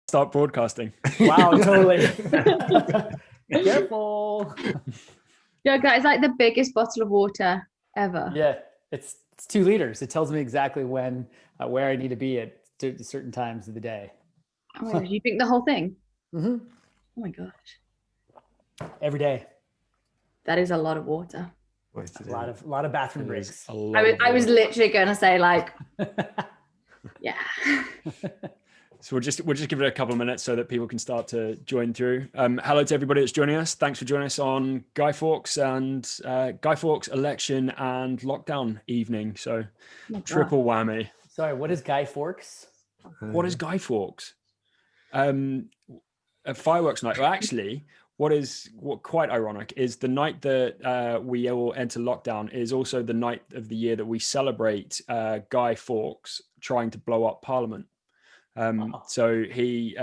start broadcasting. Wow, totally. Careful. Yeah, guys, like the biggest bottle of water ever. Yeah, it's 2 liters. It tells me exactly when, where I need to be at certain times of the day. Oh my gosh, you drink the whole thing? Mm-hmm. Oh my gosh. Every day. That is a lot of water. A lot of bathroom breaks. I was literally going to say like, yeah. So we'll just give it a couple of minutes so that people can start to join through. Hello to everybody that's joining us. Thanks for joining us on Guy Fawkes and Guy Fawkes election and lockdown evening. So triple whammy. Sorry, what is Guy Fawkes? What is Guy Fawkes? A fireworks night. Well, actually, what quite ironic is the night that we all enter lockdown is also the night of the year that we celebrate Guy Fawkes trying to blow up Parliament. So he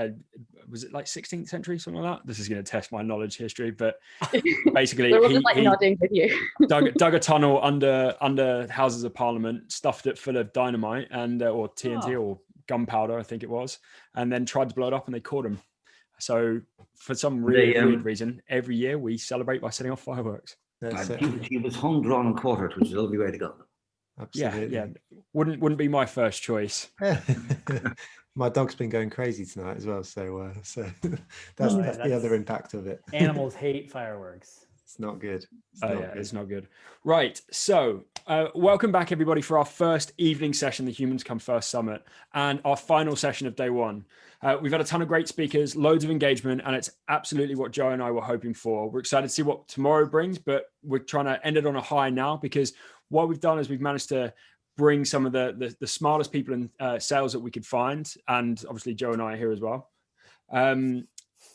was it like 16th century, something like that. This is going to test my knowledge history, but basically he nodding with you. dug a tunnel under Houses of Parliament, stuffed it full of dynamite and or TNT or gunpowder, I think it was, and then tried to blow it up, and they caught him. So for some really weird reason, every year we celebrate by setting off fireworks. He was hung, drawn, and quartered, which is a lovely way to go. Absolutely. Yeah. Wouldn't be my first choice. My dog's been going crazy tonight as well, so that's the other impact of it. Animals hate fireworks. It's not good. It's not good. Right. So welcome back, everybody, for our first evening session, the Humans Come First Summit, and our final session of day one. We've had a ton of great speakers, loads of engagement, and it's absolutely what Joe and I were hoping for. We're excited to see what tomorrow brings, but we're trying to end it on a high now, because what we've done is we've managed to bring some of the smartest people in sales that we could find. And obviously Joe and I are here as well.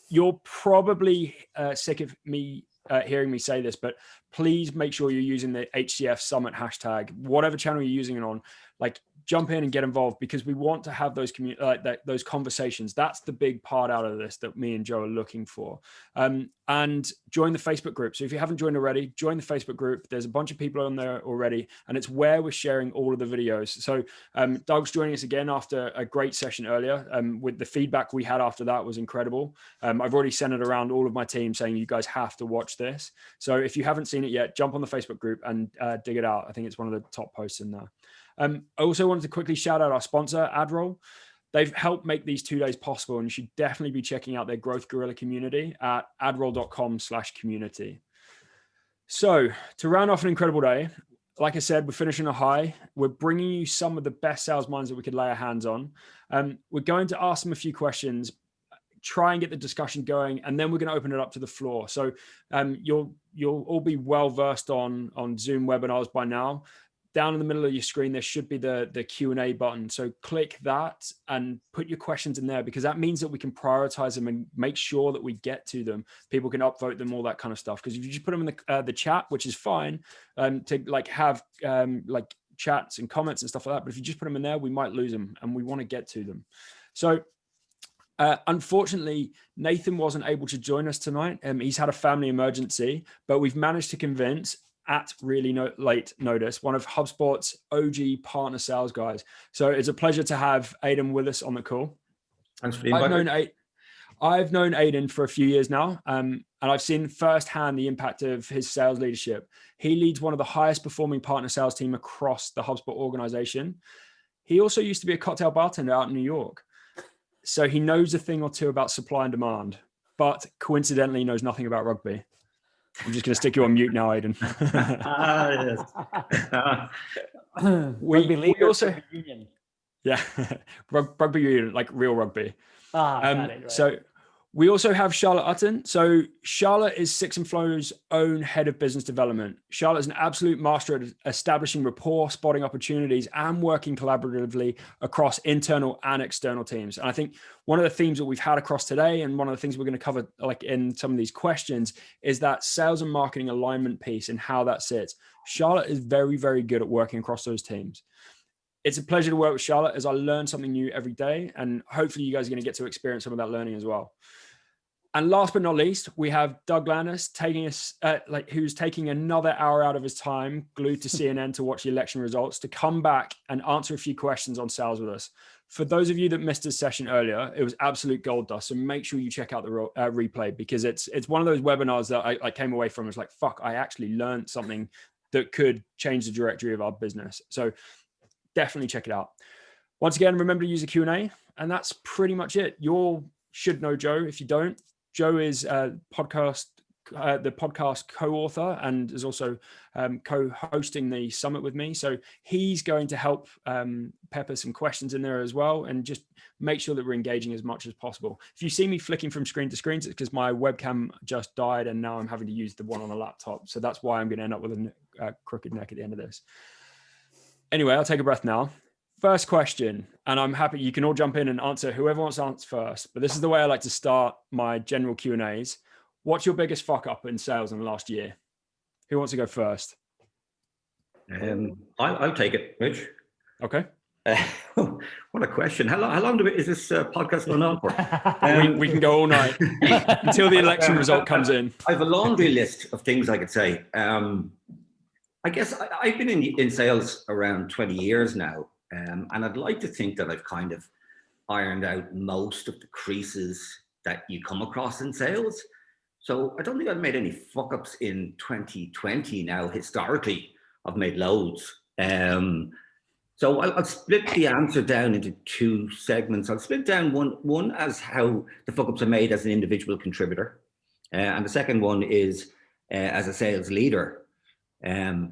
You're probably sick of me hearing me say this, but please make sure you're using the HCF Summit hashtag, whatever channel you're using it on, like jump in and get involved, because we want to have those those conversations. That's the big part out of this that me and Joe are looking for. And join the Facebook group. So if you haven't joined already, join the Facebook group. There's a bunch of people on there already, and it's where we're sharing all of the videos. So Doug's joining us again after a great session earlier. With the feedback we had after that was incredible. I've already sent it around all of my team saying you guys have to watch this. So if you haven't seen it yet, jump on the Facebook group and dig it out. I think it's one of the top posts in there. I also wanted to quickly shout out our sponsor, AdRoll. They've helped make these 2 days possible, and you should definitely be checking out their Growth Gorilla community at adroll.com/community. So to round off an incredible day, like I said, we're finishing a high. We're bringing you some of the best sales minds that we could lay our hands on. We're going to ask them a few questions, try and get the discussion going, and then we're going to open it up to the floor. So you'll all be well versed on Zoom webinars by now. Down in the middle of your screen, there should be the Q&A button. So click that and put your questions in there, because that means that we can prioritize them and make sure that we get to them. People can upvote them, all that kind of stuff. Because if you just put them in the chat, which is fine, to like have like chats and comments and stuff like that. But if you just put them in there, we might lose them, and we want to get to them. So unfortunately, Nathan wasn't able to join us tonight. He's had a family emergency, but we've managed to convince, at really late notice, one of HubSpot's OG partner sales guys. So it's a pleasure to have Aidan with us on the call. Thanks for the invite. I've known Aidan for a few years now, and I've seen firsthand the impact of his sales leadership. He leads one of the highest performing partner sales team across the HubSpot organization. He also used to be a cocktail bartender out in New York. So he knows a thing or two about supply and demand, but coincidentally knows nothing about rugby. I'm just going to stick you on mute now, Aidan. We also, yeah, rugby union, like real rugby. Got it, right. So we also have Charlotte Utton. So Charlotte is Six and Flow's own head of business development. Charlotte is an absolute master at establishing rapport, spotting opportunities, and working collaboratively across internal and external teams. And I think one of the themes that we've had across today, and one of the things we're going to cover like in some of these questions, is that sales and marketing alignment piece and how that sits. Charlotte is very, very good at working across those teams. It's a pleasure to work with Charlotte, as I learn something new every day, and hopefully you guys are going to get to experience some of that learning as well. And last but not least, we have Doug Landis taking us, who's taking another hour out of his time, glued to CNN to watch the election results, to come back and answer a few questions on sales with us. for those of you that missed his session earlier, it was absolute gold dust. So make sure you check out the replay, because it's one of those webinars that I came away from. It's like, fuck, I actually learned something that could change the trajectory of our business. So definitely check it out. Once again, remember to use the Q&A, and that's pretty much it. You should know Joe. If you don't, Joe is the podcast co-author and is also co-hosting the summit with me. So he's going to help pepper some questions in there as well, and just make sure that we're engaging as much as possible. If you see me flicking from screen to screen, it's because my webcam just died and now I'm having to use the one on the laptop. So that's why I'm going to end up with a crooked neck at the end of this. Anyway, I'll take a breath now. First question, and I'm happy you can all jump in and answer, whoever wants to answer first. But this is the way I like to start my general Q&As. What's your biggest fuck up in sales in the last year? Who wants to go first? I'll take it, Rich. Okay. What a question. How long is this podcast going on for? We can go all night until the election result comes in. I have a laundry list of things I could say. I guess I've been in sales around 20 years now. And I'd like to think that I've kind of ironed out most of the creases that you come across in sales. So I don't think I've made any fuck ups in 2020 now. Historically, I've made loads. So I'll split the answer down into two segments. I'll split down one as how the fuck ups are made as an individual contributor. And the second one is as a sales leader.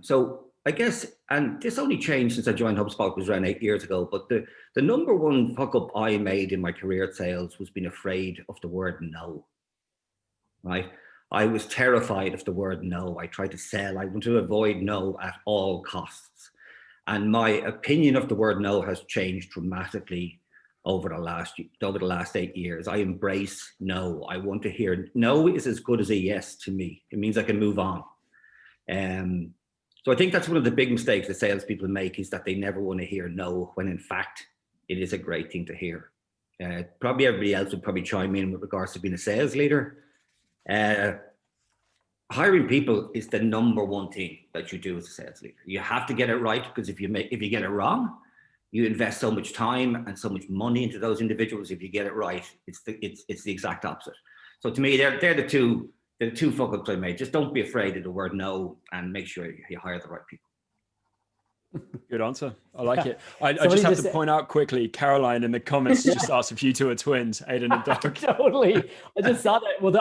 So I guess, and this only changed since I joined HubSpot, it was around 8 years ago, but the number one fuck up I made in my career at sales was being afraid of the word no, right? I was terrified of the word no. I tried to sell. I want to avoid no at all costs. And my opinion of the word no has changed dramatically over the last 8 years. I embrace no. I want to hear no is as good as a yes to me. It means I can move on. So I think that's one of the big mistakes that salespeople make, is that they never want to hear no, when in fact it is a great thing to hear. Probably everybody else would probably chime in with regards to being a sales leader. Hiring people is the number one thing that you do as a sales leader. You have to get it right, because if you get it wrong, you invest so much time and so much money into those individuals. If you get it right, it's the exact opposite. So to me, they're the two fuck ups I made. Just don't be afraid of the word no, and make sure you hire the right people. Good answer. I like it. I just have to point out quickly, Caroline in the comments just asked if you two are twins, Aiden and Doug. Totally. I just saw that. Well,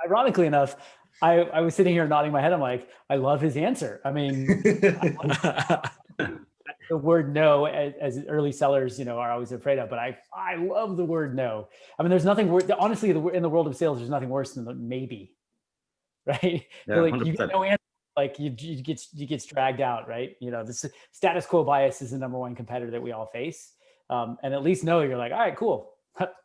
ironically enough, I was sitting here nodding my head. I'm like, I love his answer. I mean, the word no, as early sellers, are always afraid of, but I love the word no. I mean, there's nothing worse. Honestly, in the world of sales, there's nothing worse than the maybe, right? Yeah, like you get no answer. Like you get dragged out, right? This status quo bias is the number one competitor that we all face. And at least you're like, all right, cool.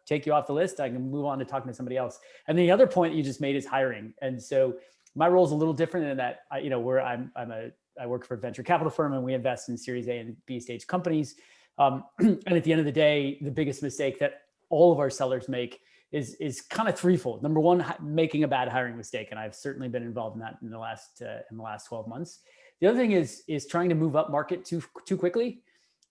Take you off the list. I can move on to talking to somebody else. And the other point you just made is hiring. And so my role is a little different in that, I work for a venture capital firm, and we invest in Series A and B stage companies. And at the end of the day, the biggest mistake that all of our sellers make is kind of threefold. Number one, making a bad hiring mistake, and I've certainly been involved in that in the last 12 months. The other thing is trying to move up market too quickly,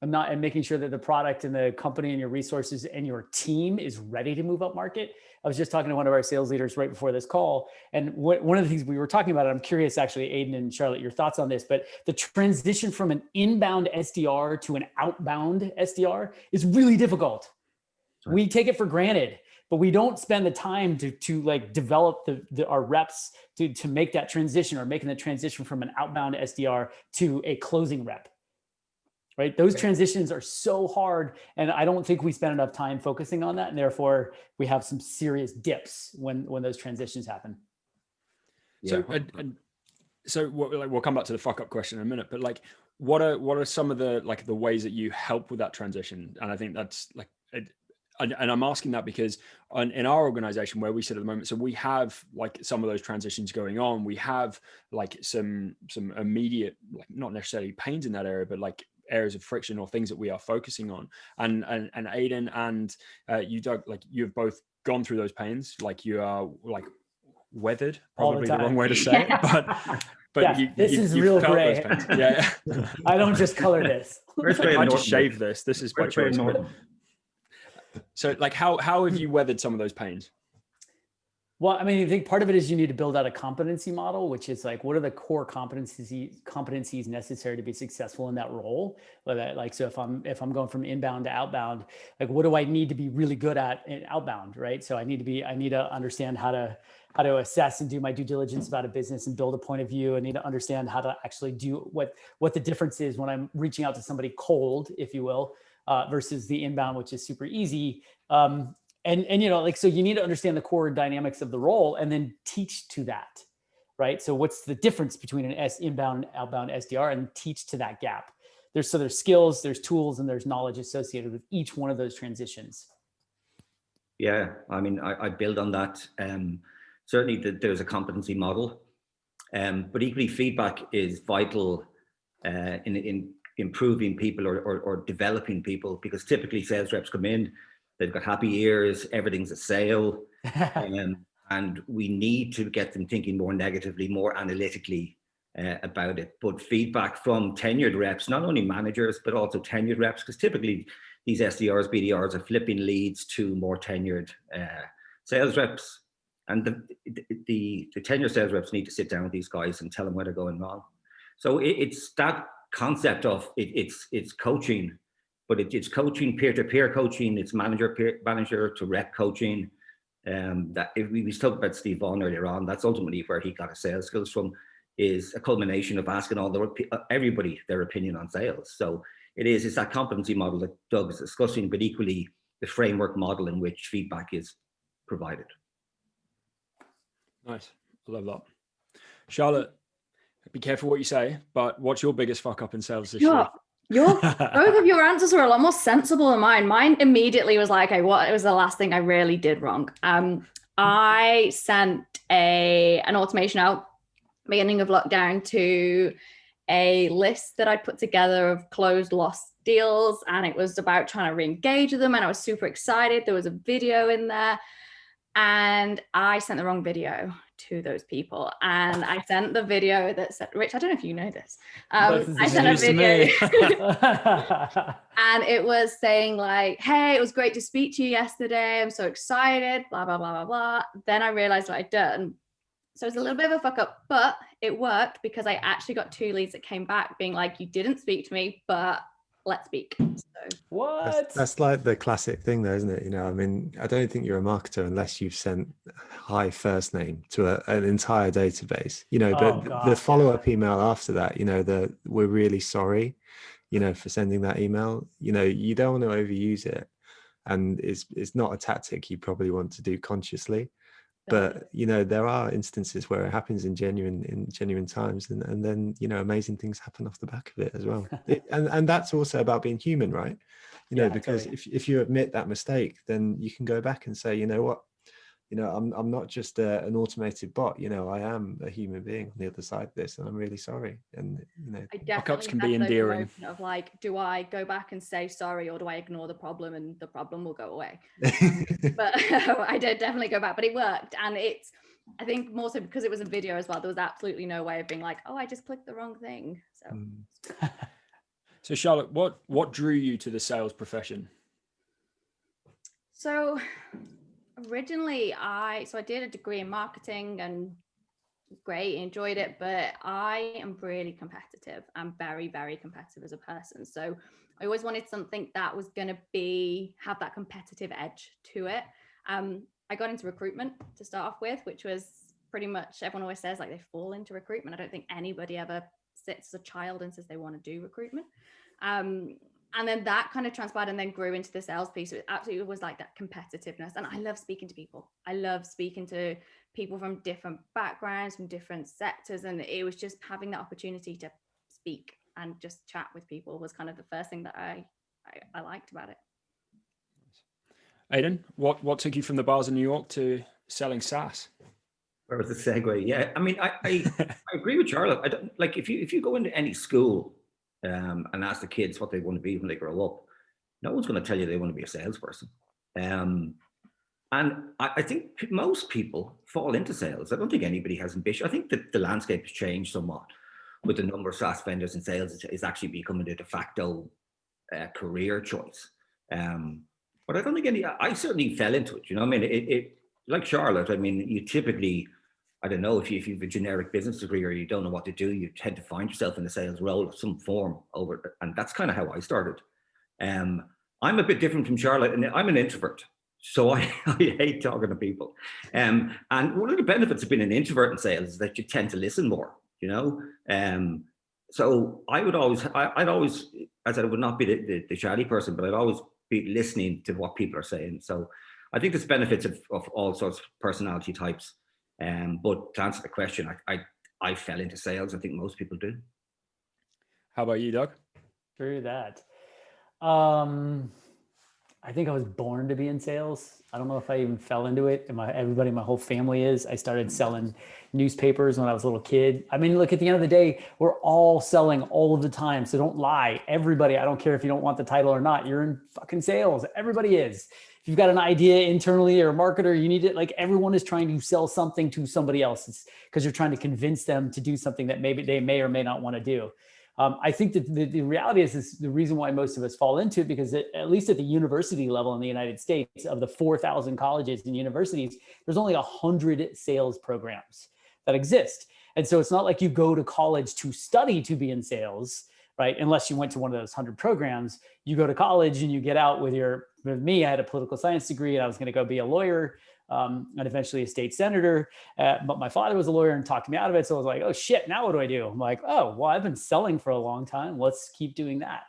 and making sure that the product and the company and your resources and your team is ready to move up market. I was just talking to one of our sales leaders right before this call, and one of the things we were talking about, and I'm curious, actually, Aiden and Charlotte, your thoughts on this, but the transition from an inbound SDR to an outbound SDR is really difficult. Right. We take it for granted, but we don't spend the time to like develop our reps to make that transition, or making the transition from an outbound SDR to a closing rep. Right? Those transitions are so hard, and I don't think we spend enough time focusing on that, and therefore we have some serious dips when those transitions happen. So, so we'll come back to the fuck up question in a minute, but like, what are some of the ways that you help with that transition? And I think that's like, and I'm asking that because in our organization where we sit at the moment, so we have like some of those transitions going on. We have like some immediate, like not necessarily pains in that area, but like areas of friction or things that we are focusing on. And Aiden and you, Doug, like you've both gone through those pains. Like you are like weathered, probably the wrong way to say it, but yeah, this is real gray. Yeah. I don't just color this. I just shave this. This is by choice. So like, how have you weathered some of those pains? Well, I mean, I think part of it is you need to build out a competency model, which is like, what are the core competencies necessary to be successful in that role? Like, so if I'm going from inbound to outbound, like, what do I need to be really good at in outbound, right? So I need to understand how to assess and do my due diligence about a business and build a point of view. I need to understand how to actually do what the difference is when I'm reaching out to somebody cold, if you will, versus the inbound, which is super easy. And you know, like, so you need to understand the core dynamics of the role and then teach to that, right? So what's the difference between an inbound, outbound SDR, and teach to that gap? There's skills, there's tools, and there's knowledge associated with each one of those transitions. Yeah, I mean, I build on that. Certainly there's a competency model, but equally feedback is vital in improving people or developing people, because typically sales reps come in, they've got happy ears, everything's a sale, and we need to get them thinking more negatively, more analytically about it. But feedback from tenured reps, not only managers, but also tenured reps, because typically these SDRs, BDRs are flipping leads to more tenured sales reps. And the tenured sales reps need to sit down with these guys and tell them where they're going wrong. So it's that concept of it's coaching, but it's coaching, peer-to-peer coaching, it's manager to rep coaching. That if we spoke about Steve Vaughan earlier on, that's ultimately where he got his sales skills from, is a culmination of asking everybody their opinion on sales. So it's that competency model that Doug is discussing, but equally the framework model in which feedback is provided. Nice, I love that. Charlotte, be careful what you say, but what's your biggest fuck up in sales this year? Both of your answers were a lot more sensible than mine. Mine immediately was like, okay, what was the last thing I really did wrong? I sent an automation out beginning of lockdown to a list that I put together of closed lost deals, and it was about trying to re-engage with them, and I was super excited. There was a video in there, and I sent the wrong video to those people, and I sent the video that said, Rich, I don't know if you know this. I sent a video and it was saying like, hey, it was great to speak to you yesterday. I'm so excited, blah, blah, blah, blah, blah. Then I realized what I'd done. So it's a little bit of a fuck up, but it worked because I actually got 2 leads that came back being like, you didn't speak to me, but let's speak. So what? That's like the classic thing though, isn't it? You know, I mean, I don't think you're a marketer unless you've sent hi first name to an entire database, you know, but the follow-up email after that, you know, we're really sorry, you know, for sending that email. You know, you don't want to overuse it, and it's not a tactic you probably want to do consciously. But you know, there are instances where it happens in genuine times, and then, you know, amazing things happen off the back of it as well. And that's also about being human, right? You know, because totally. if you admit that mistake, then you can go back and say, you know what, you know, I'm not just an automated bot. You know, I am a human being on the other side of this, and I'm really sorry. And you know, fuck-ups can be endearing. Of like, do I go back and say sorry, or do I ignore the problem and the problem will go away? But I did definitely go back, but it worked. And I think more so because it was a video as well, there was absolutely no way of being like, oh, I just clicked the wrong thing. So So Charlotte, what drew you to the sales profession? So originally I did a degree in marketing, and great, enjoyed it, but I am really competitive. I'm very, very competitive as a person. So I always wanted something that was going to have that competitive edge to it. I got into recruitment to start off with, which was pretty much, everyone always says like they fall into recruitment. I don't think anybody ever sits as a child and says they want to do recruitment. And then that kind of transpired and then grew into the sales piece. It absolutely was like that competitiveness. And I love speaking to people. I love speaking to people from different backgrounds, from different sectors. And it was just having that opportunity to speak and just chat with people was kind of the first thing that I liked about it. Aidan, what took you from the bars in New York to selling SaaS? Where was the segue? Yeah, I mean, I agree with Charlotte. I don't, like, if you go into any school and ask the kids what they want to be when they grow up, no one's going to tell you they want to be a salesperson. And I think most people fall into sales. I don't think anybody has ambition. I think that the landscape has changed somewhat with the number of SaaS vendors in sales is actually becoming a de facto career choice. But I don't think I certainly fell into it. You know, I mean, it like Charlotte. I mean, you typically, I don't know if you have a generic business degree or you don't know what to do, you tend to find yourself in a sales role of some form and that's kind of how I started. I'm a bit different from Charlotte, and I'm an introvert. So I hate talking to people. And one of the benefits of being an introvert in sales is that you tend to listen more, you know? So I'd always, I said, I would not be the chatty person, but I'd always be listening to what people are saying. So I think there's benefits of all sorts of personality types. But to answer the question, I fell into sales. I think most people do. How about you, Doug? Through that. I think I was born to be in sales. I don't know if I even fell into it. Everybody in my whole family is. I started selling newspapers when I was a little kid. I mean, look, at the end of the day, we're all selling all of the time. So don't lie. Everybody, I don't care if you don't want the title or not, you're in fucking sales. Everybody is. If you've got an idea internally or a marketer, you need it. Like, everyone is trying to sell something to somebody else. It's because you're trying to convince them to do something that maybe they may or may not want to do. I think that the reality is the reason why most of us fall into it, because at least at the university level in the United States, of the 4,000 colleges and universities, there's only 100 sales programs that exist. And so it's not like you go to college to study to be in sales, right? Unless you went to one of those 100 programs. You go to college and you get out with me, I had a political science degree and I was going to go be a lawyer. And eventually a state senator, but my father was a lawyer and talked me out of it. So I was like, oh shit, now what do I do? I'm like, oh, well, I've been selling for a long time. Let's keep doing that.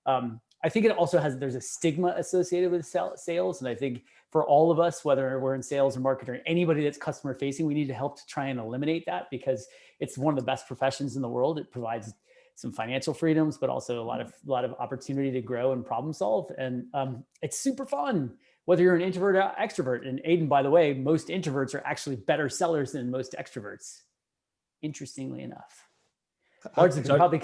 I think it also there's a stigma associated with sales. And I think for all of us, whether we're in sales or marketing, anybody that's customer facing, we need to help to try and eliminate that, because it's one of the best professions in the world. It provides some financial freedoms, but also a lot of opportunity to grow and problem solve. And it's super fun, whether you're an introvert or extrovert. And Aiden, by the way, most introverts are actually better sellers than most extroverts, interestingly enough. Largely probably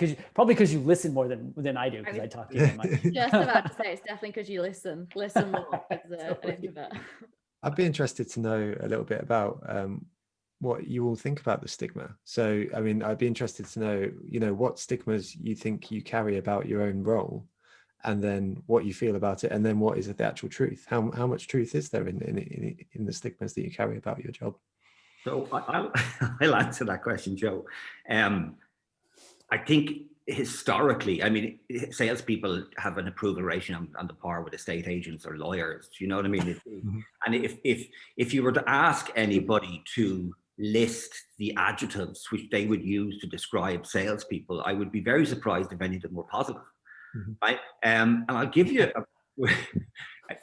because you listen more than I do, because I talk to you so much. Just about to say, it's definitely because you listen more as an introvert. I'd be interested to know a little bit about what you all think about the stigma. So, I mean, I'd be interested to know, what stigmas you think you carry about your own role, and then what you feel about it, and then what is the actual truth? How much truth is there in the stigmas that you carry about your job? So I'll answer that question, Joe. I think historically, I mean, salespeople have an approval rating on the par with estate agents or lawyers. You know what I mean? And if you were to ask anybody to list the adjectives which they would use to describe salespeople, I would be very surprised if any of them were positive. Right? And I'll give you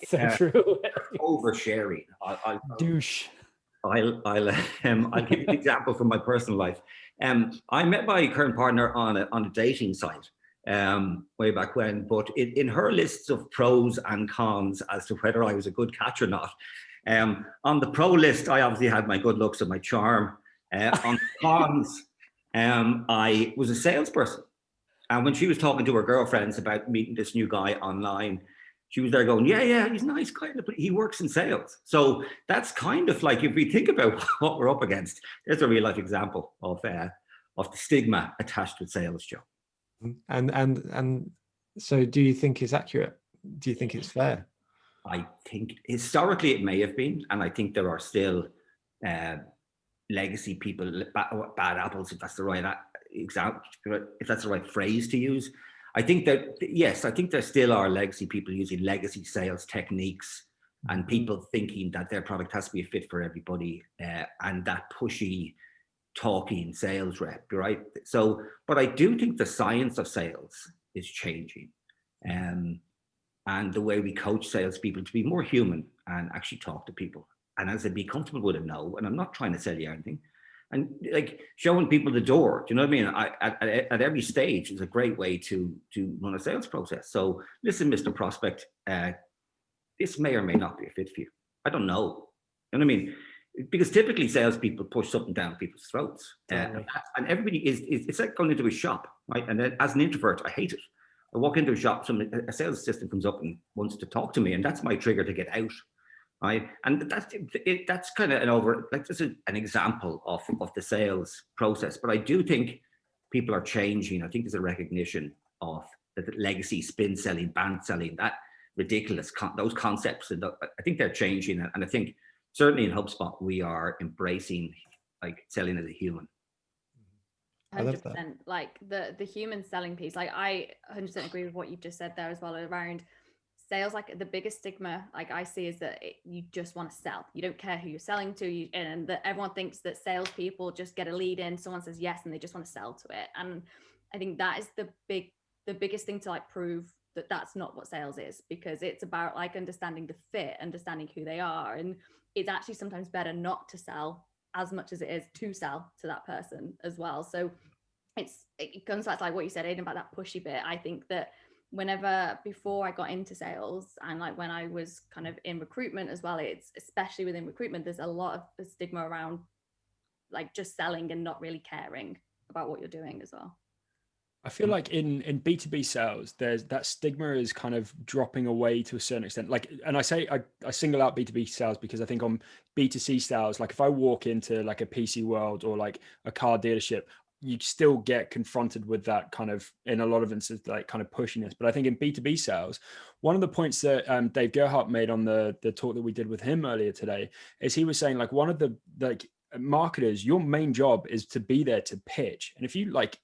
so true. Oversharing. Douche. I'll give you an example from my personal life. I met my current partner on a dating site way back when, but in her lists of pros and cons as to whether I was a good catch or not, on the pro list, I obviously had my good looks and my charm. On the cons, I was a salesperson. And when she was talking to her girlfriends about meeting this new guy online, she was there going, yeah, he's a nice guy, but he works in sales. So that's kind of like, if we think about what we're up against, there's a real life example of the stigma attached with sales, Joe. And so do you think it's accurate? Do you think it's fair? I think historically it may have been, and I think there are still legacy people, bad apples, if that's the right example, if that's the right phrase to use. I think that, yes, I think there still are legacy people using legacy sales techniques and people thinking that their product has to be a fit for everybody, and that pushy talking sales rep, right? So, but I do think the science of sales is changing, and the way we coach salespeople to be more human and actually talk to people, and as they be comfortable with a no. And I'm not trying to sell you anything. And like showing people the door, do you know what I mean? At every stage is a great way to run a sales process. So listen, Mr. Prospect, this may or may not be a fit for you. I don't know. You know what I mean? Because typically salespeople push something down people's throats. Totally. And everybody it's like going into a shop, right? And then as an introvert, I hate it. I walk into a shop, a sales assistant comes up and wants to talk to me, and that's my trigger to get out. Right, and that's kind of just an example of the sales process. But I do think people are changing. I think there's a recognition of the legacy spin selling, band selling, ridiculous, those concepts. And I think they're changing. And I think certainly in HubSpot, we are embracing like selling as a human. I love that. 100%. Like the human selling piece, like I 100% agree with what you've just said there as well around sales. Like the biggest stigma like I see is that you just want to sell. You don't care who you're selling to, and that everyone thinks that salespeople just get a lead in, someone says yes and they just want to sell to it. And I think that is the biggest thing to like prove that that's not what sales is, because it's about like understanding the fit, understanding who they are. And it's actually sometimes better not to sell as much as it is to sell to that person as well. So it comes back to like what you said, Aidan, about that pushy bit. I think that whenever before I got into sales, and like when I was kind of in recruitment as well, it's especially within recruitment, there's a lot of stigma around like just selling and not really caring about what you're doing as well. I feel like in B2B sales, there's that stigma is kind of dropping away to a certain extent. Like, and I say I single out B2B sales because I think on B2C sales, like if I walk into like a PC World or like a car dealership, you still get confronted with that kind of, in a lot of instances, like kind of pushiness. But I think in B2B sales, one of the points that Dave Gerhardt made on the talk that we did with him earlier today is he was saying like one of the like marketers, your main job is to be there to pitch. And if you like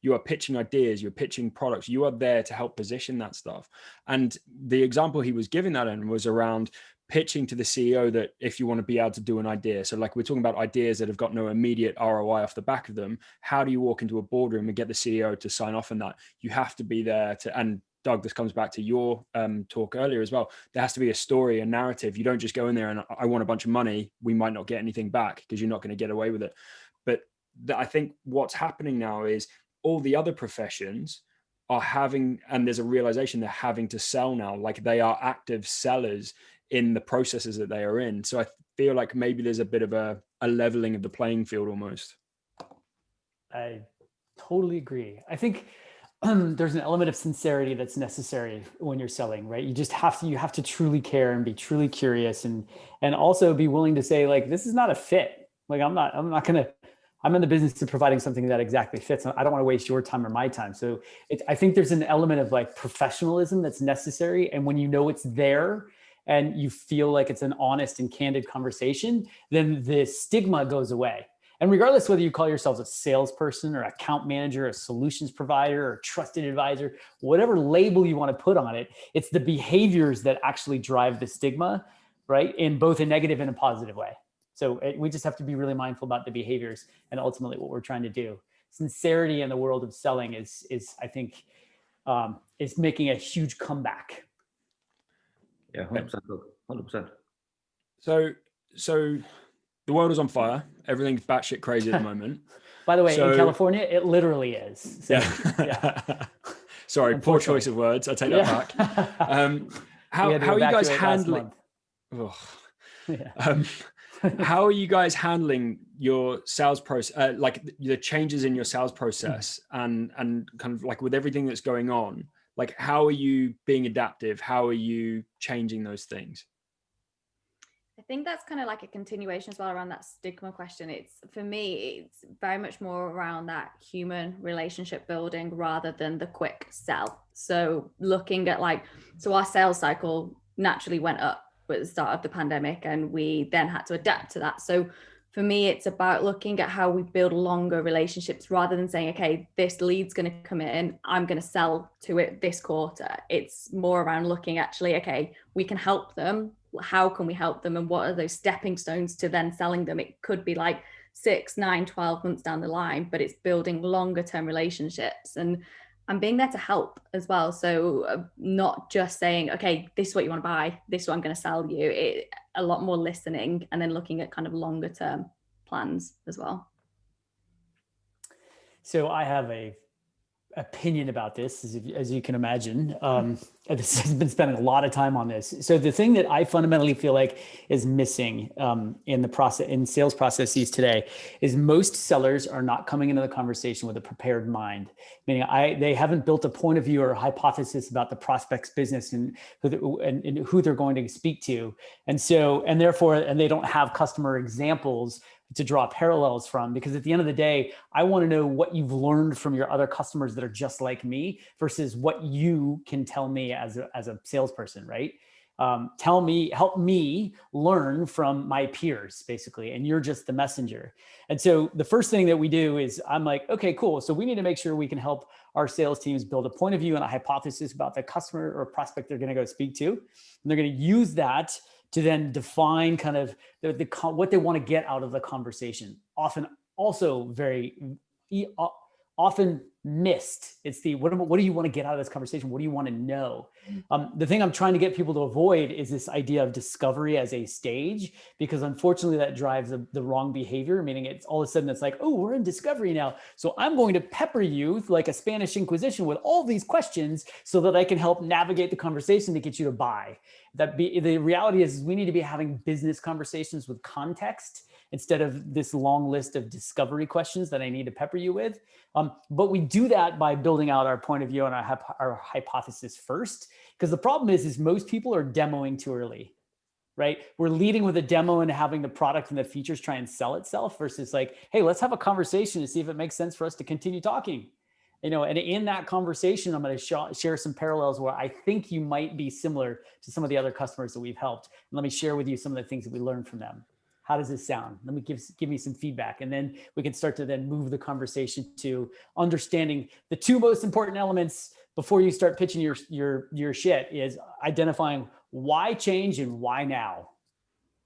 you are pitching ideas, you're pitching products, you are there to help position that stuff. And the example he was giving that in was around pitching to the CEO that if you want to be able to do an idea. So like we're talking about ideas that have got no immediate ROI off the back of them. How do you walk into a boardroom and get the CEO to sign off on that? You have to be there to, and Doug, this comes back to your talk earlier as well. There has to be a story, a narrative. You don't just go in there and I want a bunch of money. We might not get anything back because you're not going to get away with it. But I think what's happening now is all the other professions are having, and there's a realization they're having to sell now. Like they are active sellers in the processes that they are in. So I feel like maybe there's a bit of a leveling of the playing field almost. I totally agree. I think there's an element of sincerity that's necessary when you're selling, right? You have to truly care and be truly curious, and also be willing to say like, this is not a fit. Like I'm in the business of providing something that exactly fits. I don't want to waste your time or my time. So I think there's an element of like professionalism that's necessary. And when you know it's there and you feel like it's an honest and candid conversation, then the stigma goes away. And regardless whether you call yourselves a salesperson or account manager, a solutions provider, or trusted advisor, whatever label you want to put on it, it's the behaviors that actually drive the stigma, right? In both a negative and a positive way. So we just have to be really mindful about the behaviors and ultimately what we're trying to do. Sincerity in the world of selling is I think, is making a huge comeback. Yeah, 100%. 100%. So the world is on fire. Everything's batshit crazy at the moment. By the way, in California, it literally is. So, yeah. Sorry, poor choice of words. I take that back. How are you guys handling? How are you guys handling your sales process, like the changes in your sales process, and kind of like with everything that's going on? Like, how are you being adaptive? How are you changing those things? I think that's kind of like a continuation as well around that stigma question. For me, it's very much more around that human relationship building rather than the quick sell. So looking at our sales cycle naturally went up at the start of the pandemic, and we then had to adapt to that. So for me, it's about looking at how we build longer relationships rather than saying, okay, this lead's going to come in, I'm going to sell to it this quarter. It's more around looking actually, okay, we can help them. How can we help them? And what are those stepping stones to then selling them? It could be like 6, 9, 12 months down the line, but it's building longer term relationships and being there to help as well. So not just saying, okay, this is what you want to buy, this is what I'm going to sell you. A lot more listening and then looking at kind of longer term plans as well. So I have a opinion about this, as you can imagine. This has been spending a lot of time on this. So the thing that I fundamentally feel like is missing in sales processes today is most sellers are not coming into the conversation with a prepared mind. Meaning they haven't built a point of view or a hypothesis about the prospect's business and who they're going to speak to. And therefore they don't have customer examples to draw parallels from, because at the end of the day, I want to know what you've learned from your other customers that are just like me versus what you can tell me as a salesperson, right? Help me learn from my peers, basically, and you're just the messenger. And so the first thing that we do is I'm like, okay, cool. So we need to make sure we can help our sales teams build a point of view and a hypothesis about the customer or prospect they're going to go speak to. And they're going to use that to then define kind of what they want to get out of the conversation. Often also often missed. It's the, what do you want to get out of this conversation? What do you want to know? The thing I'm trying to get people to avoid is this idea of discovery as a stage, because unfortunately that drives the wrong behavior, meaning it's all of a sudden it's like, oh, we're in discovery now. So I'm going to pepper you like a Spanish Inquisition with all these questions so that I can help navigate the conversation to get you to buy. The reality is we need to be having business conversations with context instead of this long list of discovery questions that I need to pepper you with. But we do that by building out our point of view and our hypothesis first, because the problem is most people are demoing too early, right? We're leading with a demo and having the product and the features try and sell itself versus like, hey, let's have a conversation to see if it makes sense for us to continue talking. And in that conversation, I'm going to share some parallels where I think you might be similar to some of the other customers that we've helped. And let me share with you some of the things that we learned from them. How does this sound? Let me give me some feedback. And then we can start to then move the conversation to understanding the two most important elements before you start pitching your shit is identifying why change and why now.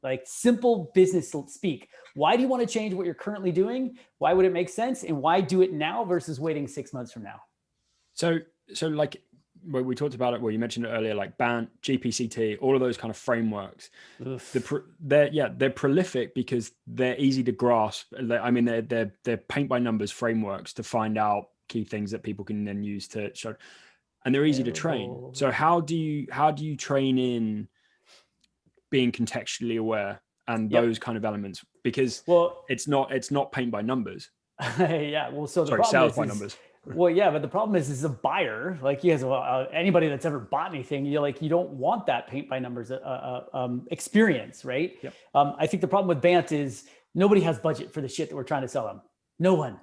Like simple business speak. Why do you want to change what you're currently doing? Why would it make sense? And why do it now versus waiting 6 months from now? So like, well, we talked about it. Well, you mentioned it earlier, like BANT, GPCT, all of those kind of frameworks. They're prolific because they're easy to grasp. I mean, they're paint by numbers frameworks to find out key things that people can then use to show, and they're easy to train. So how do you train in being contextually aware and those kind of elements? Because it's not paint by numbers. Yeah. Well, so the problem sales by numbers. Well, yeah, but the problem is a buyer, like you guys, anybody that's ever bought anything, you don't want that paint by numbers experience, right? Yep. I think the problem with BANT is nobody has budget for the shit that we're trying to sell them. No one.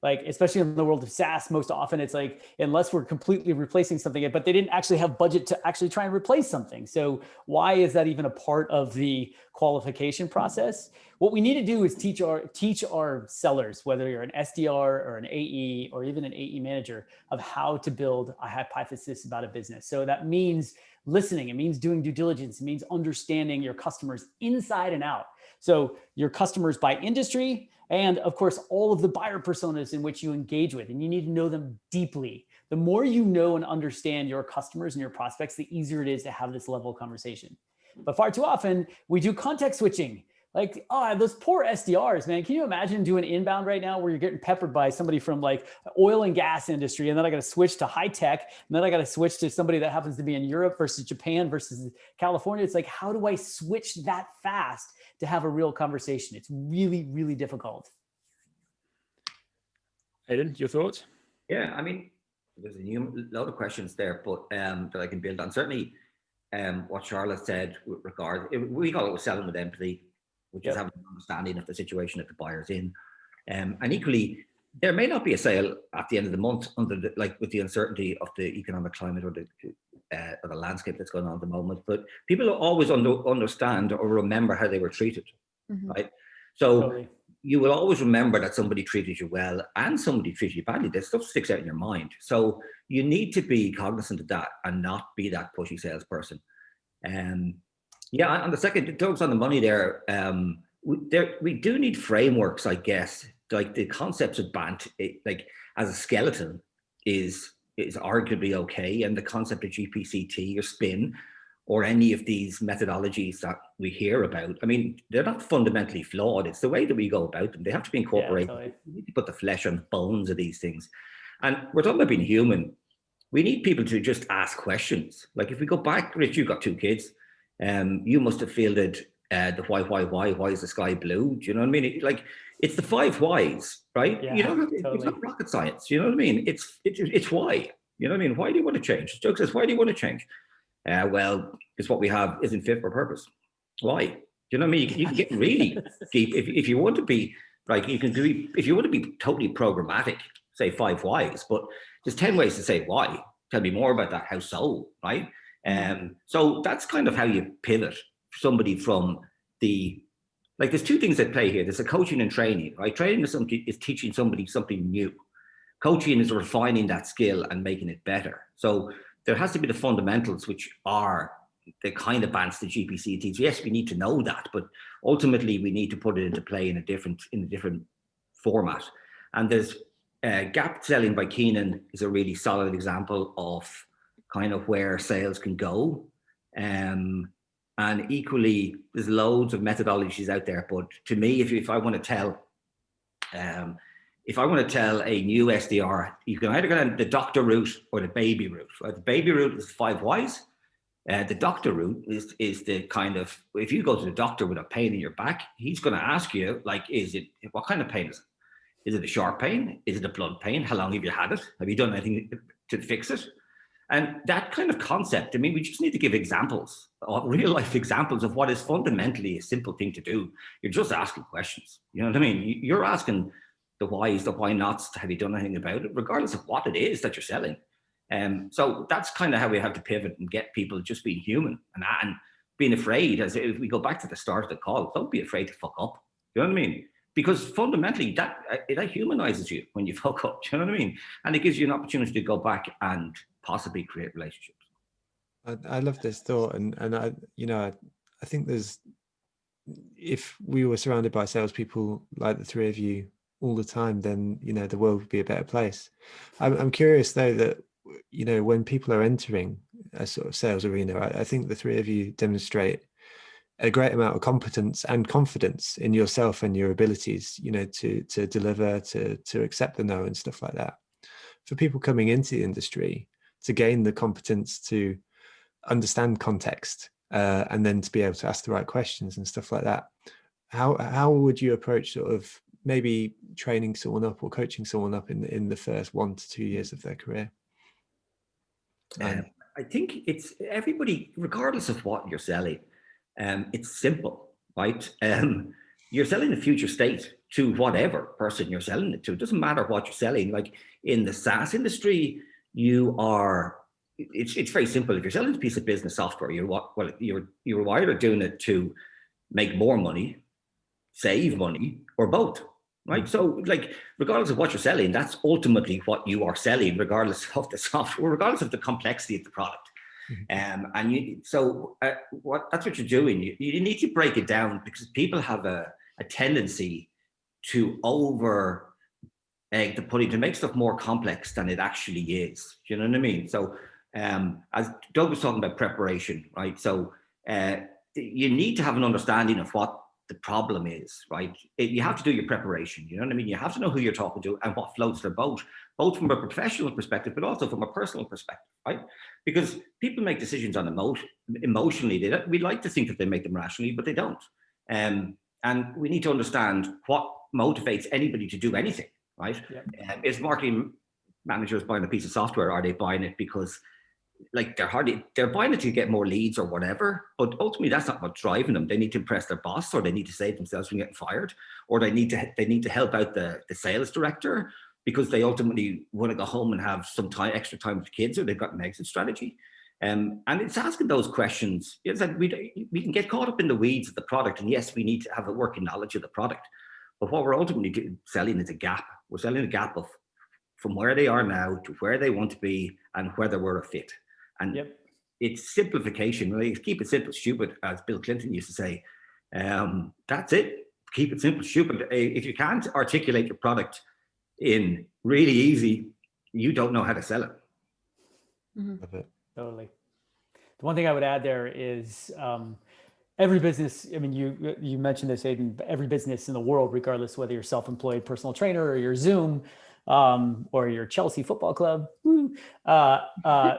Like, especially in the world of SaaS, most often it's like, unless we're completely replacing something, but they didn't actually have budget to actually try and replace something. So why is that even a part of the qualification process? What we need to do is teach our sellers, whether you're an SDR or an AE or even an AE manager, of how to build a hypothesis about a business. So that means listening. It means doing due diligence. It means understanding your customers inside and out. So your customers by industry, and of course, all of the buyer personas in which you engage with, and you need to know them deeply. The more you know and understand your customers and your prospects, the easier it is to have this level of conversation. But far too often, we do context switching. Like, those poor SDRs, man. Can you imagine doing inbound right now where you're getting peppered by somebody from like oil and gas industry, and then I got to switch to high tech, and then I got to switch to somebody that happens to be in Europe versus Japan versus California. It's like, how do I switch that fast to have a real conversation? It's really, really difficult. Aidan, your thoughts? Yeah, I mean, there's a lot of questions there, but that I can build on. Certainly, what Charlotte said with regard, we call it selling with empathy, which is having an understanding of the situation that the buyer's in. And equally, there may not be a sale at the end of the month with the uncertainty of the economic climate or the landscape that's going on at the moment. But people always understand or remember how they were treated, right? So you will always remember that somebody treated you well and somebody treated you badly. That stuff sticks out in your mind. So you need to be cognizant of that and not be that pushy salesperson. Yeah, and the second, Doug's on the money there. We do need frameworks, I guess. Like the concepts of BANT, like as a skeleton, is arguably okay, and the concept of GPCT or SPIN, or any of these methodologies that we hear about, I mean, they're not fundamentally flawed. It's the way that we go about them. They have to be incorporated. Yeah, totally. We need to put the flesh on the bones of these things. And we're talking about being human. We need people to just ask questions. Like if we go back, Rich, you've got 2 kids. You must have fielded the why is the sky blue? Do you know what I mean? It's the 5 whys, right? Yeah, totally. It's not rocket science. You know what I mean? It's why. You know what I mean? Why do you want to change? Doug says, why do you want to change? Well, because what we have isn't fit for purpose. Why? you know what I mean? You can get really deep if you want to be like, you can do, if you want to be totally programmatic, say 5 whys, but there's 10 ways to say why. Tell me more about that. How so, right? So that's kind of how you pivot somebody from the, like, there's 2 things at play here. There's a coaching and training, right? Training is teaching somebody something new. Coaching is refining that skill and making it better. So there has to be the fundamentals, which are the kind of bands the GPC teach. Yes, we need to know that, but ultimately we need to put it into play in a different format. And there's gap selling by Keenan is a really solid example of kind of where sales can go. And equally, there's loads of methodologies out there. But to me, if I want to tell, if I want to tell a new SDR, you can either go down the doctor route or the baby route. Right? The baby route is 5 whys. The doctor route is the kind of, if you go to the doctor with a pain in your back, he's going to ask you, like, what kind of pain is it? Is it a sharp pain? Is it a blood pain? How long have you had it? Have you done anything to fix it? And that kind of concept, I mean, we just need to give examples, real life examples of what is fundamentally a simple thing to do. You're just asking questions. You know what I mean? You're asking the whys, the why nots, have you done anything about it, regardless of what it is that you're selling. So that's kind of how we have to pivot and get people just being human and being afraid. As if we go back to the start of the call, don't be afraid to fuck up. You know what I mean? Because fundamentally, that humanizes you when you fuck up. You know what I mean? And it gives you an opportunity to go back and possibly create relationships. I love this thought, and I think there's, if we were surrounded by salespeople like the 3 of you all the time, then the world would be a better place. I'm curious though that when people are entering a sort of sales arena, I think the 3 of you demonstrate a great amount of competence and confidence in yourself and your abilities, to deliver, to accept the no and stuff like that. For people coming into the industry, to gain the competence to understand context, and then to be able to ask the right questions and stuff like that, how would you approach sort of maybe training someone up or coaching someone up in the first 1 to 2 years of their career? I think it's everybody, regardless of what you're selling, it's simple, right? You're selling the future state to whatever person you're selling it to. It doesn't matter what you're selling. Like in the SaaS industry, it's very simple. If you're selling a piece of business software, you're either doing it to make more money, save money, or both. Right. So like, regardless of what you're selling, that's ultimately what you are selling, regardless of the software, regardless of the complexity of the product. And that's what you're doing. You need to break it down, because people have a tendency to over egg the pudding, to make stuff more complex than it actually is. Do you know what I mean? So as Doug was talking about preparation, right? So you need to have an understanding of what the problem is, right? You have to do your preparation. You know what I mean? You have to know who you're talking to and what floats their boat, both from a professional perspective, but also from a personal perspective, right? Because people make decisions on emotionally. We like to think that they make them rationally, but they don't. And we need to understand what motivates anybody to do anything, right? Yep. Is marketing managers buying a piece of software? Are they buying it because like they're buying it to get more leads or whatever, but ultimately that's not what's driving them. They need to impress their boss, or they need to save themselves from getting fired, or they need to help out the sales director because they ultimately want to go home and have some extra time with the kids, or they've got an exit strategy. And it's asking those questions. It's like we can get caught up in the weeds of the product, and yes, we need to have a working knowledge of the product, but what we're ultimately selling is a gap. We're selling a gap from where they are now to where they want to be and whether we're a fit. And it's simplification, right? Keep it simple, stupid, as Bill Clinton used to say. That's it. Keep it simple, stupid. If you can't articulate your product in really easy, you don't know how to sell it. Mm-hmm. Totally. The one thing I would add there is every business, I mean, you mentioned this, Aidan, every business in the world, regardless whether you're self-employed personal trainer or you're Zoom, or your Chelsea football club,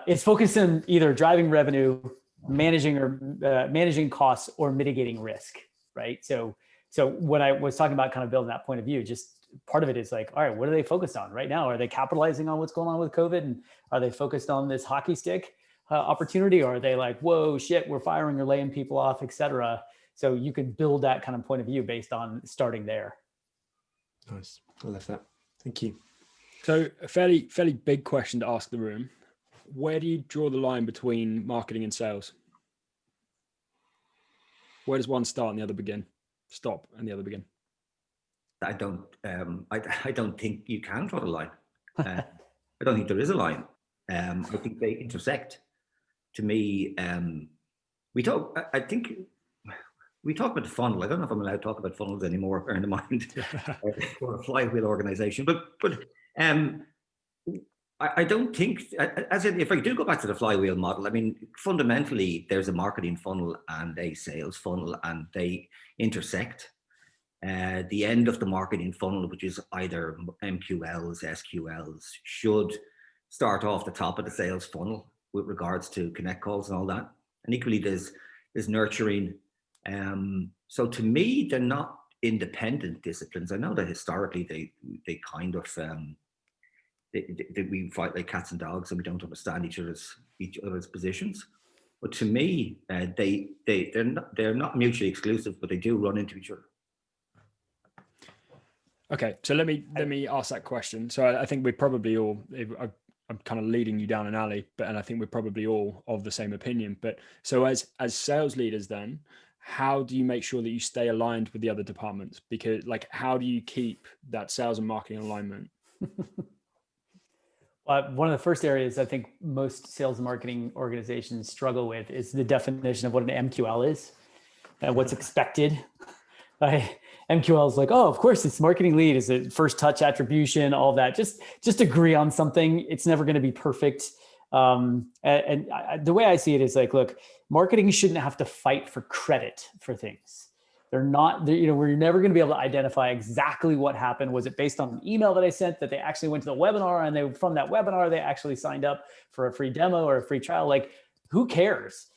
it's focused on either driving revenue, managing costs, or mitigating risk, right? So when I was talking about kind of building that point of view, just part of it is like, all right, what are they focused on right now? Are they capitalizing on what's going on with COVID? And are they focused on this hockey stick opportunity? Or are they like, whoa, shit, we're firing or laying people off, et cetera? So you can build that kind of point of view based on starting there. Nice. I love that. Thank you. So a fairly big question to ask the room. Where do you draw the line between marketing and sales? Where does one start and the other begin? Stop and the other begin? I don't think you can draw the line. I don't think there is a line. I think they intersect. To me, we talk about the funnel. I don't know if I'm allowed to talk about funnels anymore, bear in mind for a flywheel organization. But I don't think, if I do go back to the flywheel model, I mean, fundamentally, there's a marketing funnel and a sales funnel, and they intersect. The end of the marketing funnel, which is either MQLs, SQLs, should start off the top of the sales funnel with regards to connect calls and all that. And equally, there's nurturing. So to me, they're not independent disciplines. I know that historically they kind of we fight like cats and dogs, and we don't understand each other's positions. But to me, they're not mutually exclusive, but they do run into each other. Okay, so let me ask that question. So I think we're probably all, I'm kind of leading you down an alley, and I think we're probably all of the same opinion. But so as sales leaders, then how do you make sure that you stay aligned with the other departments? Because how do you keep that sales and marketing alignment? One of the first areas I think most sales and marketing organizations struggle with is the definition of what an MQL is and what's expected. MQL is like, oh, of course, it's marketing lead, is it first touch attribution, all that. Just agree on something. It's never going to be perfect. The way I see it is like, look, marketing shouldn't have to fight for credit for things. We're never going to be able to identify exactly what happened. Was it based on an email that I sent that they actually went to the webinar, and from that webinar, they actually signed up for a free demo or a free trial? Like, who cares?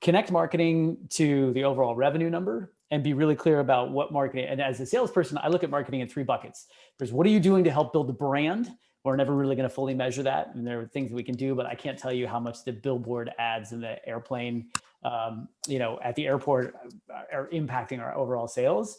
Connect marketing to the overall revenue number and be really clear about what marketing. And as a salesperson, I look at marketing in 3 buckets. There's what are you doing to help build the brand? We're never really going to fully measure that. And there are things we can do, but I can't tell you how much the billboard ads in the airplane, at the airport are impacting our overall sales.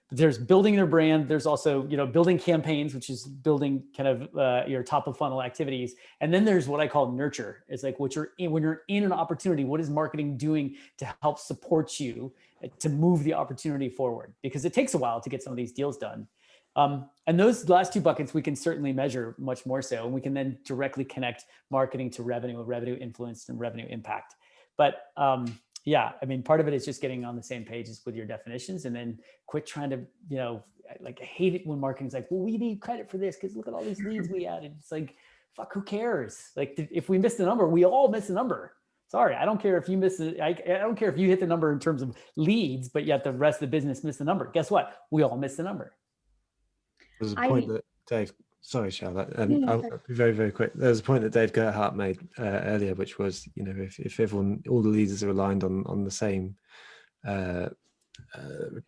But there's building their brand. There's also, building campaigns, which is building kind of your top of funnel activities. And then there's what I call nurture. It's like when you're in an opportunity, what is marketing doing to help support you to move the opportunity forward? Because it takes a while to get some of these deals done. And those last 2 buckets, we can certainly measure much more so. And we can then directly connect marketing to revenue influence, and revenue impact. But part of it is just getting on the same page with your definitions, and then quit trying to, I hate it when marketing's like, well, we need credit for this because look at all these leads we added. It's like, fuck, who cares? Like, if we missed the number, we all miss the number. Sorry, I don't care if you miss it. I don't care if you hit the number in terms of leads, but yet the rest of the business missed the number. Guess what? We all missed the number. There's a point that Dave, sorry, Charlotte, I'll be very, very quick. There's a point that Dave Gerhardt made earlier, which was, if everyone, all the leaders are aligned on the same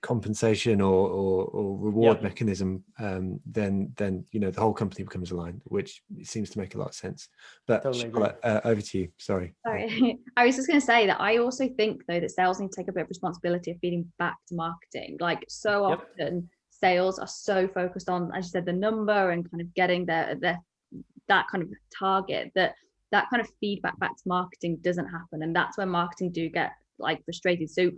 compensation or reward mechanism, then the whole company becomes aligned, which seems to make a lot of sense. But totally Charlotte, over to you. Sorry. I was just going to say that I also think, though, that sales need to take a bit of responsibility of feeding back to marketing. Like, so often sales are so focused on, as you said, the number and kind of getting that kind of target, that kind of feedback back to marketing doesn't happen. And that's where marketing do get frustrated. So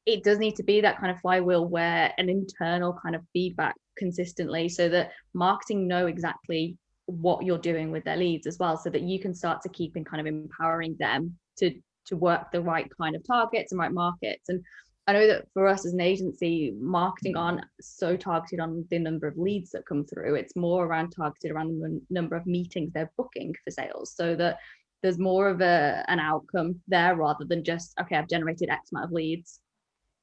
it does need to be that kind of flywheel where an internal kind of feedback consistently, so that marketing know exactly what you're doing with their leads as well, so that you can start to keep in kind of empowering them to work the right kind of targets and right markets. And I know that for us as an agency, marketing aren't so targeted on the number of leads that come through. It's more targeted around the number of meetings they're booking for sales, so that there's more of an outcome there rather than just, okay, I've generated X amount of leads,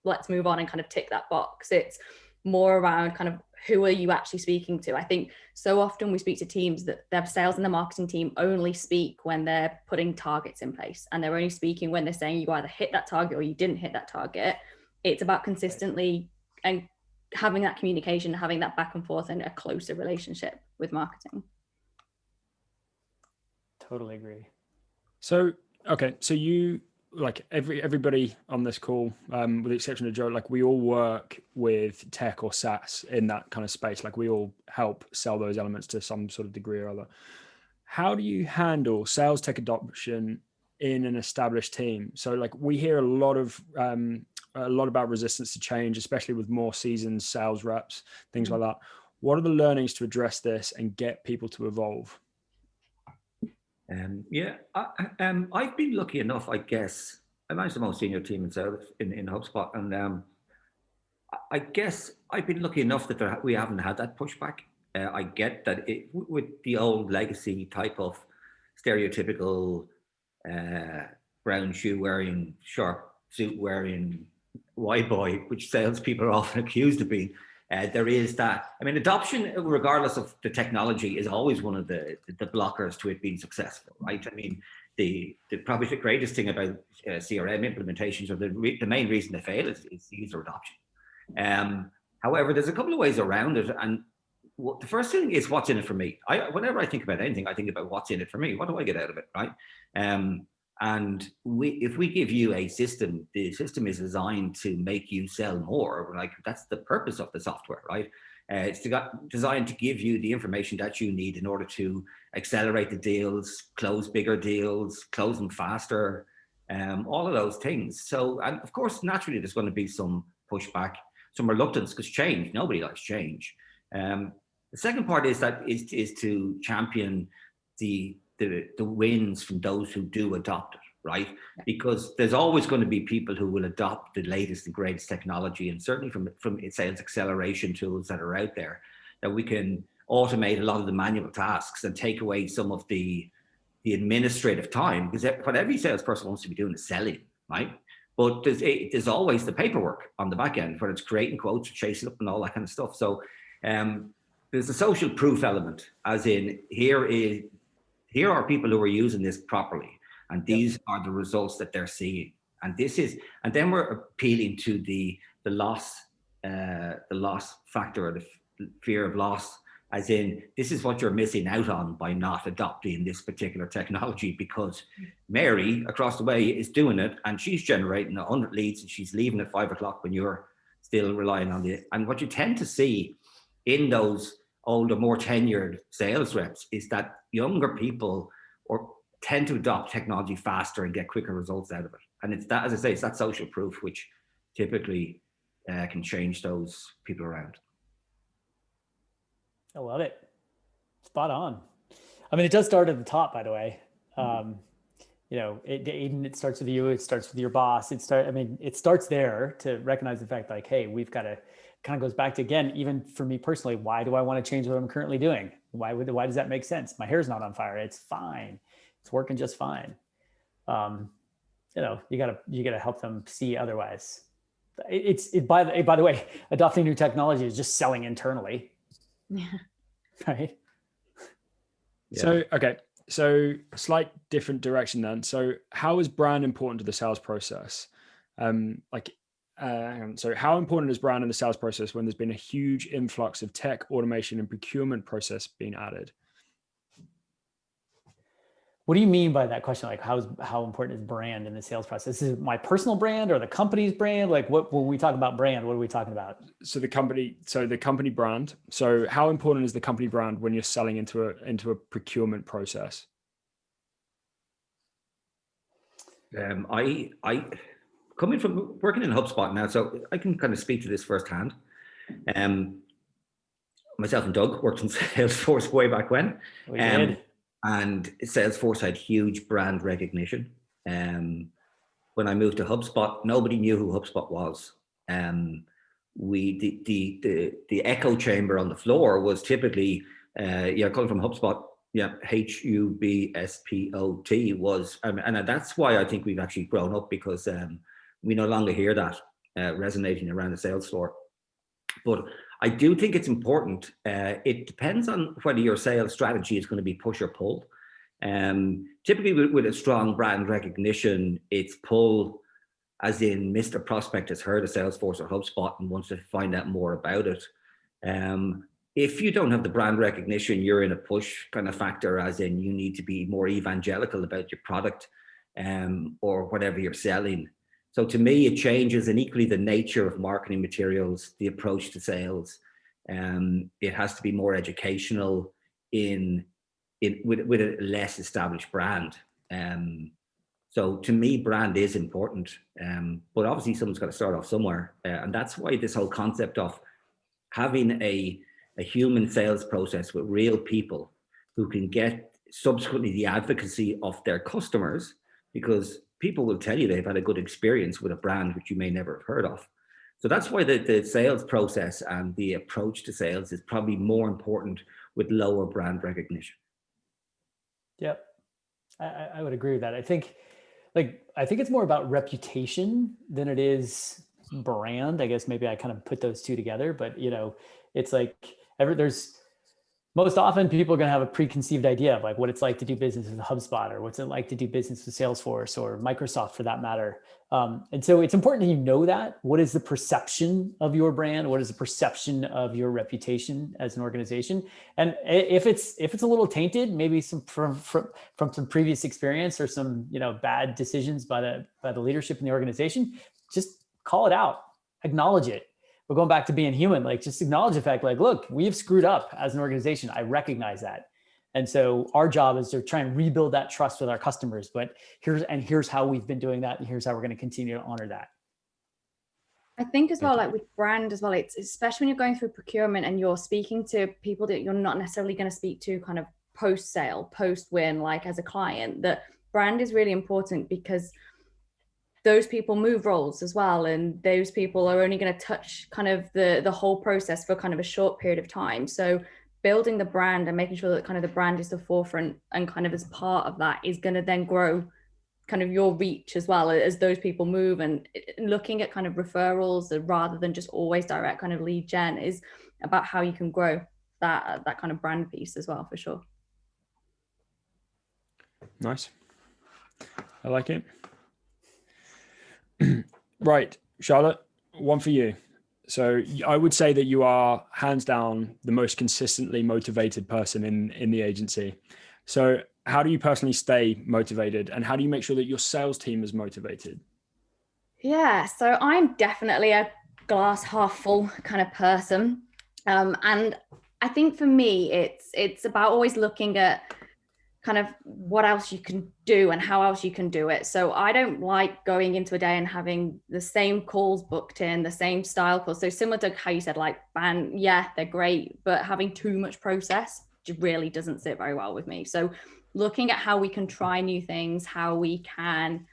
let's move on and kind of tick that box. It's more around kind of who are you actually speaking to. I think so often we speak to teams that their sales and the marketing team only speak when they're putting targets in place, and they're only speaking when they're saying you either hit that target or you didn't hit that target. It's about consistently and having that communication, having that back and forth, and a closer relationship with marketing. Totally agree. So, okay. So you, like everybody on this call, with the exception of Joe, like we all work with tech or SaaS in that kind of space. Like we all help sell those elements to some sort of degree or other. How do you handle sales tech adoption in an established team? So like we hear a lot about resistance to change, especially with more seasoned sales reps, things like that. What are the learnings to address this and get people to evolve? I've been lucky enough, I guess. I manage the most senior team in sales in HubSpot, and I guess I've been lucky enough that we haven't had that pushback. I get that with the old legacy type of stereotypical brown shoe wearing, sharp suit wearing white boy, which salespeople are often accused of being. There is that. I mean, adoption, regardless of the technology, is always one of the blockers to it being successful, right? I mean, probably the greatest thing about CRM implementations, or the main reason they fail, is user adoption. However, there's a couple of ways around it, and the first thing is what's in it for me. Whenever I think about anything, I think about what's in it for me. What do I get out of it, right? And if we give you a system, the system is designed to make you sell more. Like, that's the purpose of the software, right? It's designed to give you the information that you need in order to accelerate the deals, close bigger deals, close them faster, all of those things. So, and of course, naturally, there's going to be some pushback, some reluctance, because change, nobody likes change. The second part is to champion the wins from those who do adopt it, right? Because there's always going to be people who will adopt the latest and greatest technology, and certainly from sales acceleration tools that are out there, that we can automate a lot of the manual tasks and take away some of the administrative time, because what every salesperson wants to be doing is selling, right? But there's always the paperwork on the back end, whether it's creating quotes or chasing up and all that kind of stuff. So there's a social proof element, as in here are people who are using this properly, and these are the results that they're seeing. And then we're appealing to the loss factor, or the fear of loss, as in, this is what you're missing out on by not adopting this particular technology, because Mary across the way is doing it, and she's generating 100 leads, and she's leaving at 5 o'clock when you're still relying on it. And what you tend to see in those older, more tenured sales reps is that younger people tend to adopt technology faster and get quicker results out of it. And it's that, as I say, it's that social proof which typically can change those people around. I love it. Spot on. I mean, it does start at the top, by the way. Aiden, it starts with you. It starts with your boss. It starts there, to recognize the fact, like, hey, we've got to, kind of goes back to, again, even for me personally, why do I want to change what I'm currently doing? Why does that make sense? My hair's not on fire. It's fine. It's working just fine. You gotta help them see otherwise. By the way, adopting new technology is just selling internally. Yeah. Right. Yeah. So slight different direction then. So how is brand important to the sales process? So how important is brand in the sales process when there's been a huge influx of tech, automation, and procurement process being added? What do you mean by that question? Like, how important is brand in the sales process? Is it my personal brand or the company's brand? Like, when we talk about brand, what are we talking about? So the company brand. So how important is the company brand when you're selling into a procurement process? I coming from working in HubSpot now, so I can kind of speak to this firsthand. Myself and Doug worked in Salesforce way back when. We did. And Salesforce had huge brand recognition. When I moved to HubSpot, nobody knew who HubSpot was. The echo chamber on the floor was typically, coming from HubSpot, HUBSPOT was, and that's why I think we've actually grown up, because we no longer hear that resonating around the sales floor. But I do think it's important. It depends on whether your sales strategy is going to be push or pull. Typically with a strong brand recognition, it's pull, as in Mr. Prospect has heard of Salesforce or HubSpot and wants to find out more about it. If you don't have the brand recognition, you're in a push kind of factor, as in you need to be more evangelical about your product. or whatever you're selling. So to me, it changes, and equally the nature of marketing materials, the approach to sales. It has to be more educational with a less established brand. So to me, brand is important, but obviously someone's got to start off somewhere. And that's why this whole concept of having a human sales process with real people who can get subsequently the advocacy of their customers, because people will tell you they've had a good experience with a brand which you may never have heard of. So that's why the sales process and the approach to sales is probably more important with lower brand recognition. Yep, I would agree with that. I think it's more about reputation than it is brand. I guess maybe I kind of put those two together, but it's like there's most often people are going to have a preconceived idea of like what it's like to do business with HubSpot, or what's it like to do business with Salesforce or Microsoft for that matter. And so it's important that you know that. What is the perception of your brand? What is the perception of your reputation as an organization? And if it's a little tainted, maybe some from some previous experience or some bad decisions by the leadership in the organization, just call it out, acknowledge it. We're going back to being human, like just acknowledge the fact, like, look, we've screwed up as an organization. I recognize that. And so our job is to try and rebuild that trust with our customers. But here's how we've been doing that. And here's how we're going to continue to honor that. I think as well, like with brand as well, it's especially when you're going through procurement and you're speaking to people that you're not necessarily going to speak to kind of post-sale, post-win, like as a client, that brand is really important, because those people move roles as well. And those people are only going to touch kind of the whole process for kind of a short period of time. So building the brand and making sure that kind of the brand is the forefront and kind of as part of that is going to then grow kind of your reach as well as those people move. And looking at kind of referrals rather than just always direct kind of lead gen is about how you can grow that kind of brand piece as well, for sure. Nice. I like it. Right, Charlotte, one for you. So I would say that you are hands down the most consistently motivated person in the agency. So how do you personally stay motivated, and how do you make sure that your sales team is motivated? Yeah, so I'm definitely a glass half full kind of person. And I think for me, it's about always looking at kind of what else you can do and how else you can do it. So I don't like going into a day and having the same calls booked in, the same style calls. So similar to how you said, like, band, yeah, they're great, but having too much process really doesn't sit very well with me. So looking at how we can try new things, how we can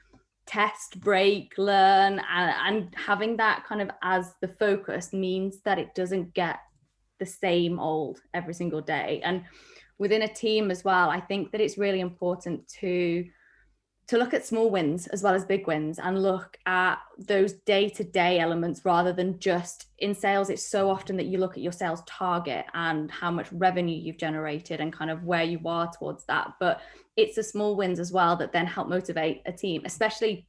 test, break, learn, and having that kind of as the focus means that it doesn't get the same old every single day. And within a team as well, I think that it's really important to look at small wins as well as big wins, and look at those day-to-day elements rather than just in sales. It's so often that you look at your sales target and how much revenue you've generated and kind of where you are towards that. But it's the small wins as well that then help motivate a team, especially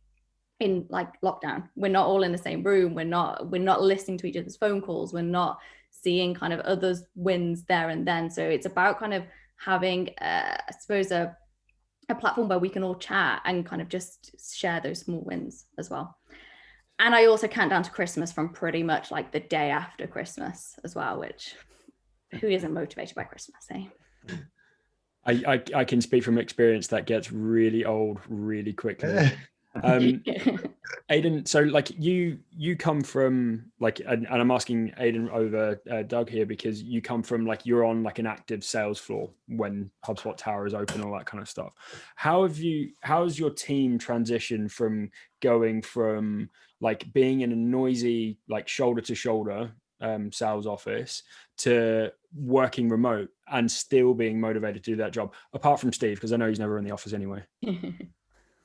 in like lockdown. We're not all in the same room. We're not listening to each other's phone calls. We're not seeing kind of others' wins there and then. So it's about kind of having, I suppose, a platform where we can all chat and kind of just share those small wins as well. And I also count down to Christmas from pretty much like the day after Christmas as well, which who isn't motivated by Christmas, eh? I can speak from experience that gets really old really quickly. Aidan, so like you come from like, and I'm asking Aidan over Doug here, because you come from like, you're on like an active sales floor when HubSpot Tower is open, all that kind of stuff. How's your team transitioned from going from like being in a noisy, like shoulder to shoulder sales office to working remote and still being motivated to do that job, apart from Steve, because I know he's never in the office anyway?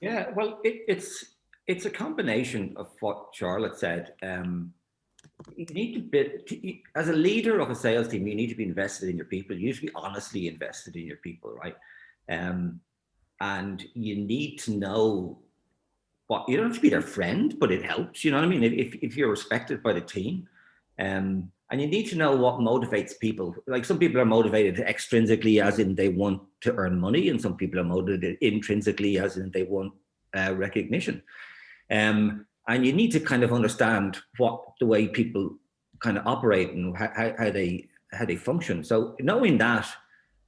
Yeah, well, it's a combination of what Charlotte said. You need to be, as a leader of a sales team, you need to be invested in your people. You need to be honestly invested in your people, right? And you need to know what, you don't have to be their friend, but it helps, you know what I mean? If you're respected by the team, and you need to know what motivates people. Like, some people are motivated extrinsically, as in they want to earn money, and some people are motivated intrinsically, as in they want recognition. And you need to kind of understand what the way people kind of operate and how they function. So knowing that,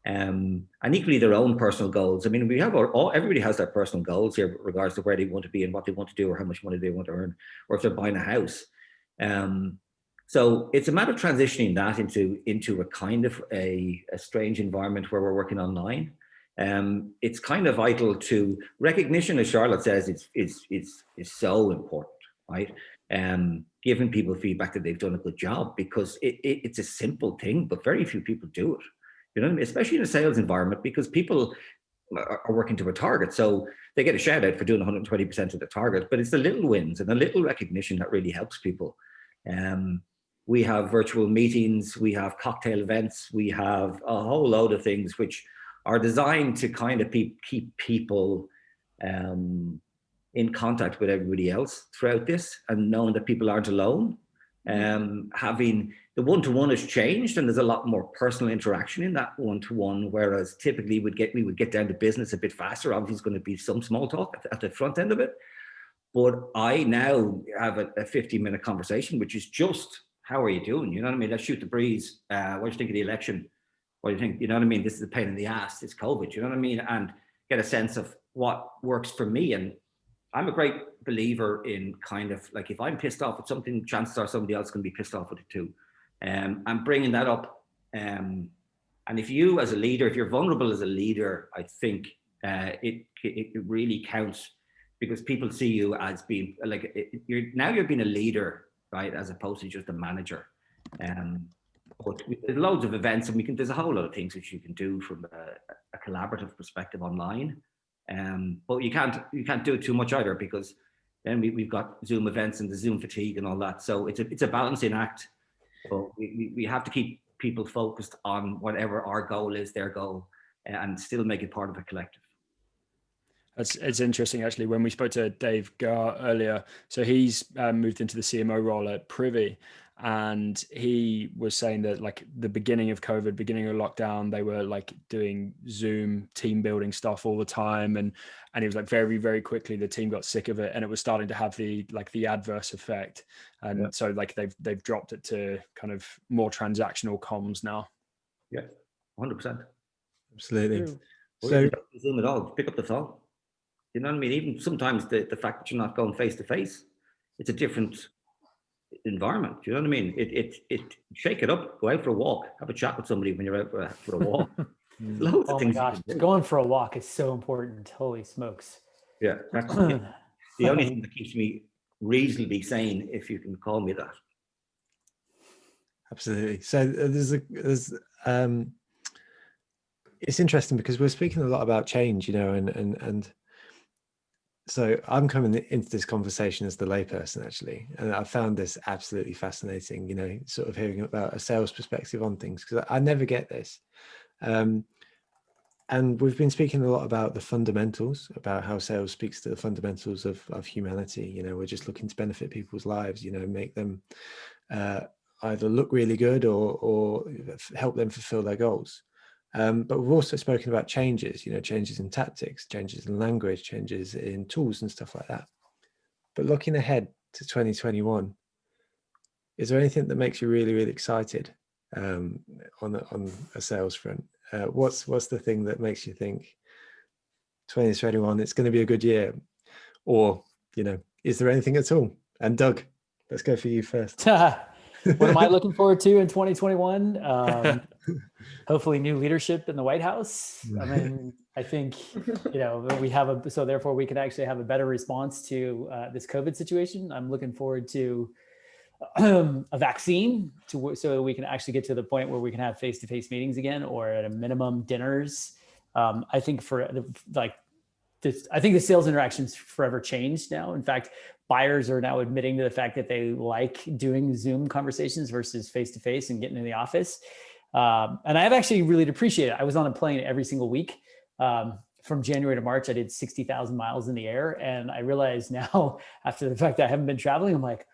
and equally their own personal goals. I mean, we have everybody has their personal goals here, regards to where they want to be and what they want to do, or how much money they want to earn, or if they're buying a house. So it's a matter of transitioning that into a kind of a strange environment where we're working online. It's kind of vital to recognition, as Charlotte says, is so important, right? Giving people feedback that they've done a good job, because it's a simple thing, but very few people do it. You know what I mean? Especially in a sales environment, because people are working to a target. So they get a shout out for doing 120% of the target, but it's the little wins and the little recognition that really helps people. We have virtual meetings, we have cocktail events, we have a whole load of things which are designed to kind of keep people in contact with everybody else throughout this, and knowing that people aren't alone. Having the one-to-one has changed, and there's a lot more personal interaction in that one-to-one, whereas typically we would get down to business a bit faster. Obviously, there's going to be some small talk at the front end of it, but I now have a 15-minute conversation, which is just, how are you doing? You know what I mean? Let's shoot the breeze. What do you think of the election? What do you think? You know what I mean? This is a pain in the ass. It's COVID. You know what I mean? And get a sense of what works for me. And I'm a great believer in kind of like, if I'm pissed off at something, chances are somebody else can be pissed off with it too. I'm bringing that up. And if you as a leader, if you're vulnerable as a leader, I think it really counts, because people see you as being like, you're being a leader, right? As opposed to just a manager. But there's loads of events, and there's a whole lot of things which you can do from a collaborative perspective online. But you can't do it too much either, because then we've got Zoom events and the Zoom fatigue and all that. So it's a balancing act, but we have to keep people focused on whatever our goal is, their goal, and still make it part of a collective. It's interesting, actually, when we spoke to Dave Gar earlier. So he's moved into the CMO role at Privy, and he was saying that like the beginning of COVID, beginning of lockdown, they were like doing Zoom team building stuff all the time, and he was like, very, very quickly the team got sick of it, and it was starting to have the adverse effect, and so like they've dropped it to kind of more transactional comms now. Yeah, 100%. Absolutely. So Zoom at all, pick up the phone. You know what I mean? Even sometimes the fact that you're not going face to face, it's a different environment. You know what I mean? It shake it up, go out for a walk, have a chat with somebody when you're out for a walk. Loads of things. Oh my gosh, going for a walk is so important. Holy smokes. Yeah, that's the only thing that keeps me reasonably sane, if you can call me that. Absolutely. So it's interesting because we're speaking a lot about change, you know, and so I'm coming into this conversation as the layperson, actually, and I found this absolutely fascinating, you know, sort of hearing about a sales perspective on things, because I never get this. And we've been speaking a lot about the fundamentals, about how sales speaks to the fundamentals of humanity. You know, we're just looking to benefit people's lives, you know, make them either look really good or help them fulfill their goals. But we've also spoken about changes, you know, changes in tactics, changes in language, changes in tools and stuff like that. But looking ahead to 2021, is there anything that makes you really, really excited on a sales front? What's the thing that makes you think 2021, it's going to be a good year? Or, you know, is there anything at all? And Doug, let's go for you first. What am I looking forward to in 2021? Hopefully new leadership in the White House. I mean, I think, you know, so therefore we can actually have a better response to this COVID situation. I'm looking forward to a vaccine so that we can actually get to the point where we can have face-to-face meetings again, or at a minimum dinners. I think I think the sales interactions forever changed now. In fact, buyers are now admitting to the fact that they like doing Zoom conversations versus face-to-face and getting in the office. And I've actually really appreciated it. I was on a plane every single week. From January to March, I did 60,000 miles in the air. And I realize now, after the fact that I haven't been traveling, I'm like,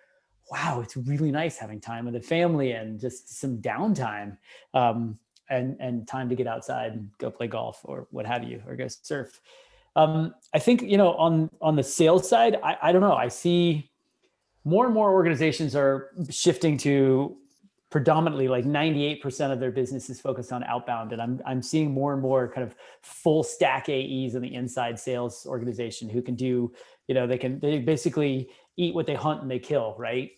wow, it's really nice having time with the family and just some downtime, and time to get outside and go play golf or what have you, or go surf. I think, on the sales side, I don't know. I see more and more organizations are shifting to predominantly like 98% of their business is focused on outbound. And I'm seeing more and more kind of full stack AEs in the inside sales organization who can do, they basically eat what they hunt and they kill, right?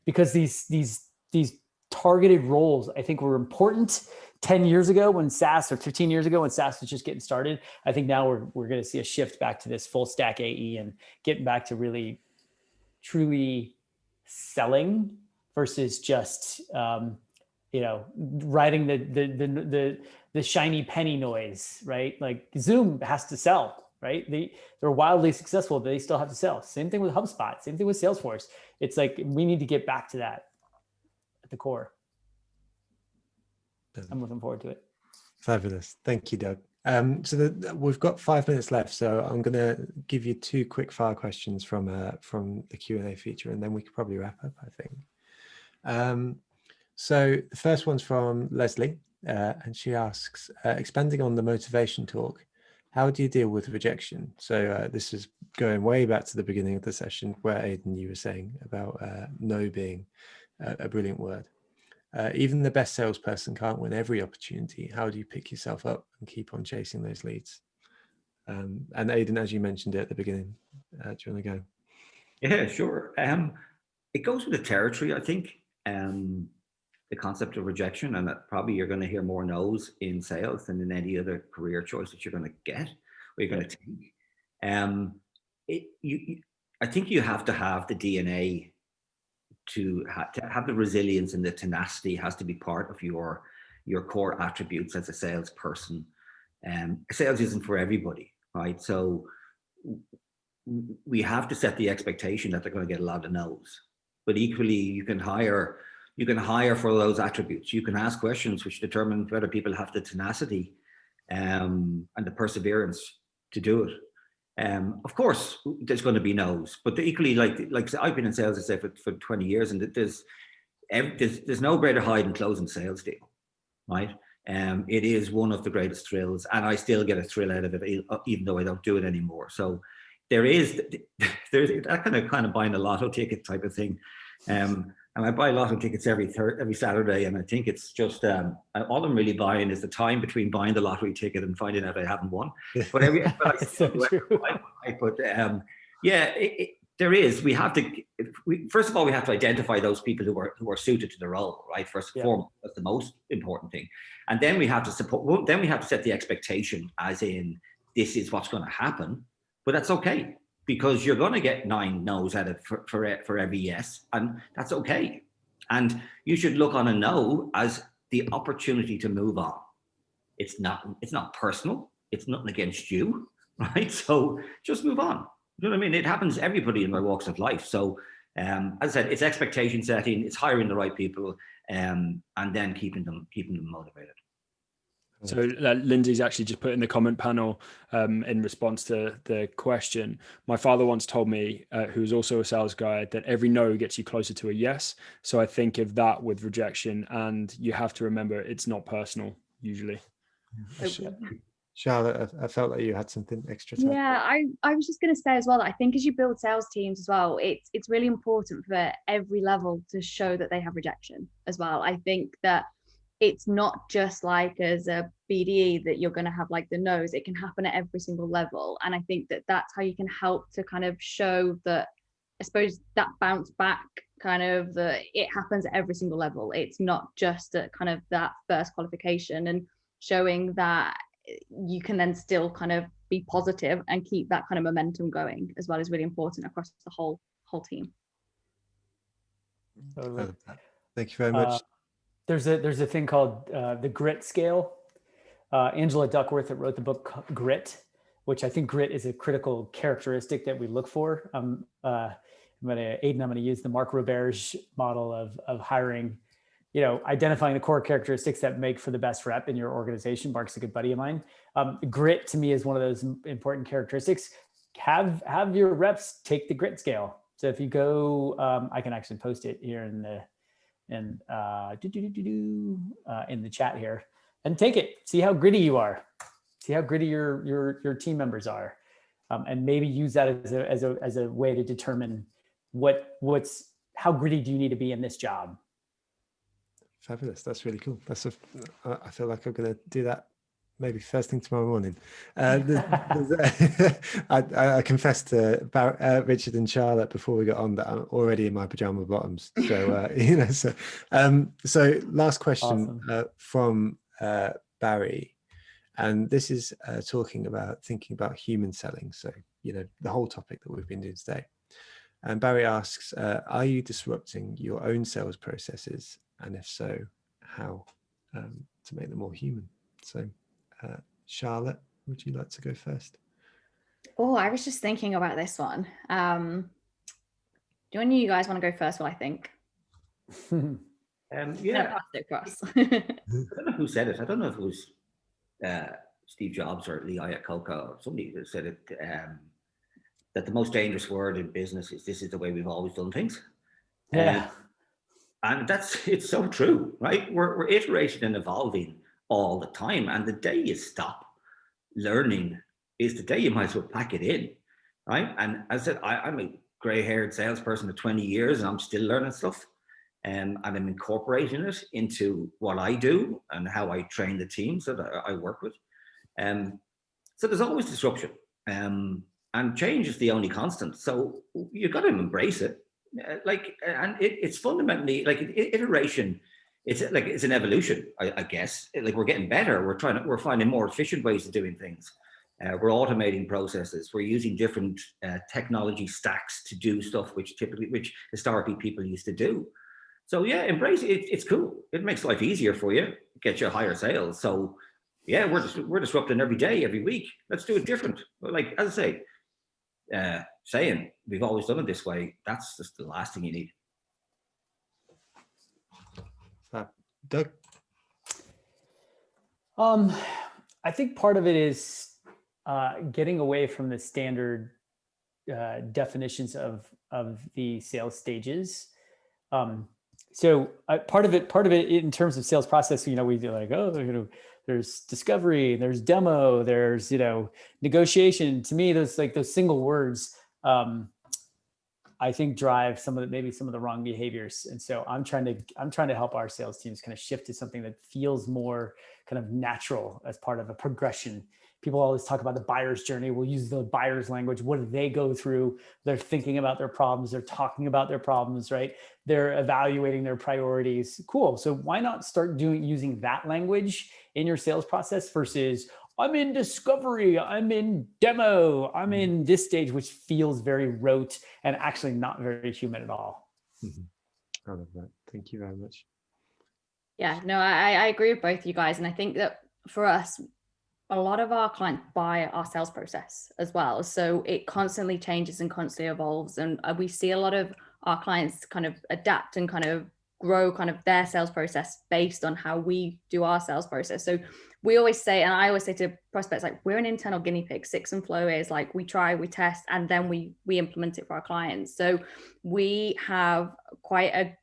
Because these targeted roles, I think, were important 10 years ago when SaaS, or 15 years ago when SaaS was just getting started. I think now we're going to see a shift back to this full stack AE and getting back to really truly selling versus just riding the shiny penny noise, right? Like Zoom has to sell, right? They're wildly successful, but they still have to sell. Same thing with HubSpot, same thing with Salesforce. It's like we need to get back to that at the core. I'm looking forward to it. Fabulous. Thank you, Doug. So we've got 5 minutes left, so I'm going to give you 2 quick fire questions from the Q&A feature, and then we could probably wrap up, I think. So the first one's from Leslie, and she asks, expanding on the motivation talk, how do you deal with rejection? So this is going way back to the beginning of the session where Aidan, you were saying about no being a brilliant word. Even the best salesperson can't win every opportunity. How do you pick yourself up and keep on chasing those leads? And Aidan, as you mentioned it at the beginning, do you want to go? Yeah, sure. It goes with the territory, I think. The concept of rejection, and that probably you're going to hear more no's in sales than in any other career choice that you're going to get or you're going to take. I think you have to have the DNA to have the resilience, and the tenacity has to be part of your core attributes as a salesperson. Sales isn't for everybody, right? So we have to set the expectation that they're going to get a lot of no's, but equally you can hire for those attributes. You can ask questions which determine whether people have the tenacity and the perseverance to do it. Of course, there's going to be no's, but equally, like I've been in sales, I say, for 20 years, and there's no greater high than closing a sales deal, right? It is one of the greatest thrills, and I still get a thrill out of it, even though I don't do it anymore. So there's that kind of buying a lotto ticket type of thing. And I buy lotto tickets every Saturday, and I think it's just all I'm really buying is the time between buying the lottery ticket and finding out I haven't won. But there is. We have to. First of all, we have to identify those people who are suited to the role, right? First and foremost, that's the most important thing. And then we have to support. Then we have to set the expectation, as in this is what's going to happen, but that's okay, because you're going to get 9 no's out of for every yes, and that's okay. And you should look on a no as the opportunity to move on. It's not personal. It's nothing against you, right? So just move on. You know what I mean? It happens to everybody in their walks of life. So as I said, it's expectation setting, it's hiring the right people, and then keeping them motivated. So Lindsay's actually just put in the comment panel in response to the question. My father once told me, who's also a sales guy, that every no gets you closer to a yes. So I think of that with rejection, and you have to remember it's not personal usually. Charlotte, I felt like you had something extra to Yeah, I was just going to say as well that I think as you build sales teams as well, it's really important for every level to show that they have rejection as well. I think that it's not just like as a BDE that you're going to have like the no's. It can happen at every single level. And I think that that's how you can help to kind of show that, I suppose, that bounce back kind of it happens at every single level. It's not just at kind of that first qualification, and showing that you can then still kind of be positive and keep that kind of momentum going as well is really important across the whole team. Thank you very much. There's a thing called the grit scale. Angela Duckworth that wrote the book Grit, which I think grit is a critical characteristic that we look for. I'm going to use the Mark Roberge model of hiring, identifying the core characteristics that make for the best rep in your organization. Mark's a good buddy of mine. Grit to me is one of those important characteristics. Have your reps take the grit scale. So if you go, I can actually post it here in the chat here, and take it. See how gritty you are. see how gritty your team members are, and maybe use that as a way to determine how gritty do you need to be in this job. Fabulous. That's really cool. I feel like I'm going to do that maybe first thing tomorrow morning. I confessed to Richard and Charlotte before we got on that I'm already in my pajama bottoms. So, so last question from Barry. And this is thinking about human selling. So, the whole topic that we've been doing today. And Barry asks, are you disrupting your own sales processes? And if so, how to make them more human? So, Charlotte, would you like to go first? Oh, I was just thinking about this one. Do any of you guys want to go first? Well, I think. Yeah. Across. I don't know who said it. I don't know if it was Steve Jobs or Lee Iacocca or somebody that said it. That the most dangerous word in business is "this is the way we've always done things." Yeah. And it's so true, right? We're iterating and evolving all the time. And the day you stop learning is the day you might as well pack it in, right? And as I said, I'm a gray-haired salesperson for 20 years and I'm still learning stuff. And I'm incorporating it into what I do and how I train the teams that I work with. So there's always disruption. And change is the only constant. So you've got to embrace it. And it's fundamentally like iteration. It's an evolution, I guess. Like we're getting better. We're finding more efficient ways of doing things. We're automating processes. We're using different technology stacks to do stuff which historically people used to do. So yeah, embrace it. It's cool. It makes life easier for you. Get you higher sales. So yeah, we're disrupting every day, every week. Let's do it different. Like as I say, saying we've always done it this way, that's just the last thing you need. Doug? I think part of it is getting away from the standard definitions of the sales stages. So part of it in terms of sales process, we do like, there's discovery, there's demo, there's, negotiation. To me, those single words, I think drive maybe some of the wrong behaviors. And so I'm trying to help our sales teams kind of shift to something that feels more kind of natural as part of a progression. People always talk about the buyer's journey. We'll use the buyer's language. What do they go through? They're thinking about their problems. They're talking about their problems, right? They're evaluating their priorities. Cool. So why not start using that language in your sales process versus I'm in discovery, I'm in demo, I'm in this stage, which feels very rote and actually not very human at all. I love that. Thank you very much. Yeah, no, I agree with both you guys. And I think that for us, a lot of our clients buy our sales process as well. So it constantly changes and constantly evolves. And we see a lot of our clients kind of adapt and kind of grow kind of their sales process based on how we do our sales process. So we always say, and I always say to prospects, like, we're an internal guinea pig. Six and Flow is like, we try, we test, and then we implement it for our clients. So we have quite a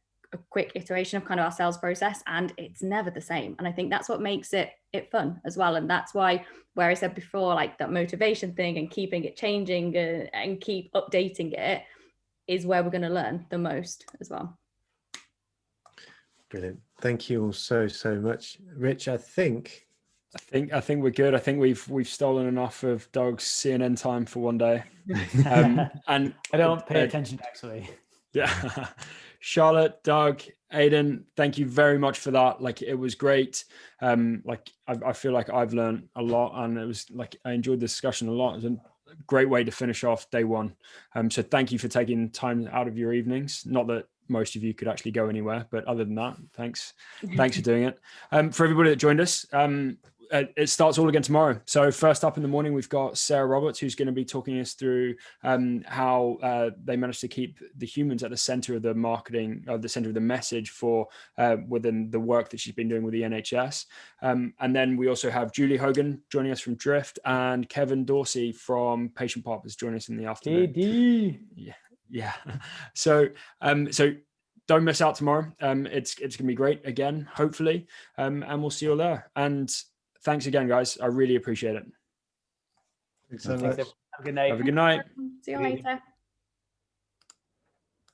quick iteration of kind of our sales process, and it's never the same. And I think that's what makes it fun as well. And that's why, where I said before, like that motivation thing and keeping it changing and keep updating it is where we're going to learn the most as well. Brilliant. Thank you all so much. Rich, I think we're good. I think we've stolen enough of Doug's CNN time for one day. And I don't pay attention, actually. Yeah. Charlotte, Doug, Aidan, thank you very much for that. Like, it was great. I feel like I've learned a lot, and it was like, I enjoyed the discussion a lot. It was a great way to finish off day one. So thank you for taking time out of your evenings. Not that most of you could actually go anywhere, but other than that, thanks for doing it. For everybody that joined us, it starts all again tomorrow. So first up in the morning, we've got Sarah Roberts, who's going to be talking us through how they managed to keep the humans at the center of the marketing, the center of the message for within the work that she's been doing with the NHS. And then we also have Julie Hogan joining us from Drift, and Kevin Dorsey from Patient Partners joining us in the afternoon. KD. Yeah. So don't miss out tomorrow. It's going to be great again, hopefully. And we'll see you all there. And thanks again, guys. I really appreciate it. Thanks so Thanks, much. everyone. Have a good night. Have a good night. See you later.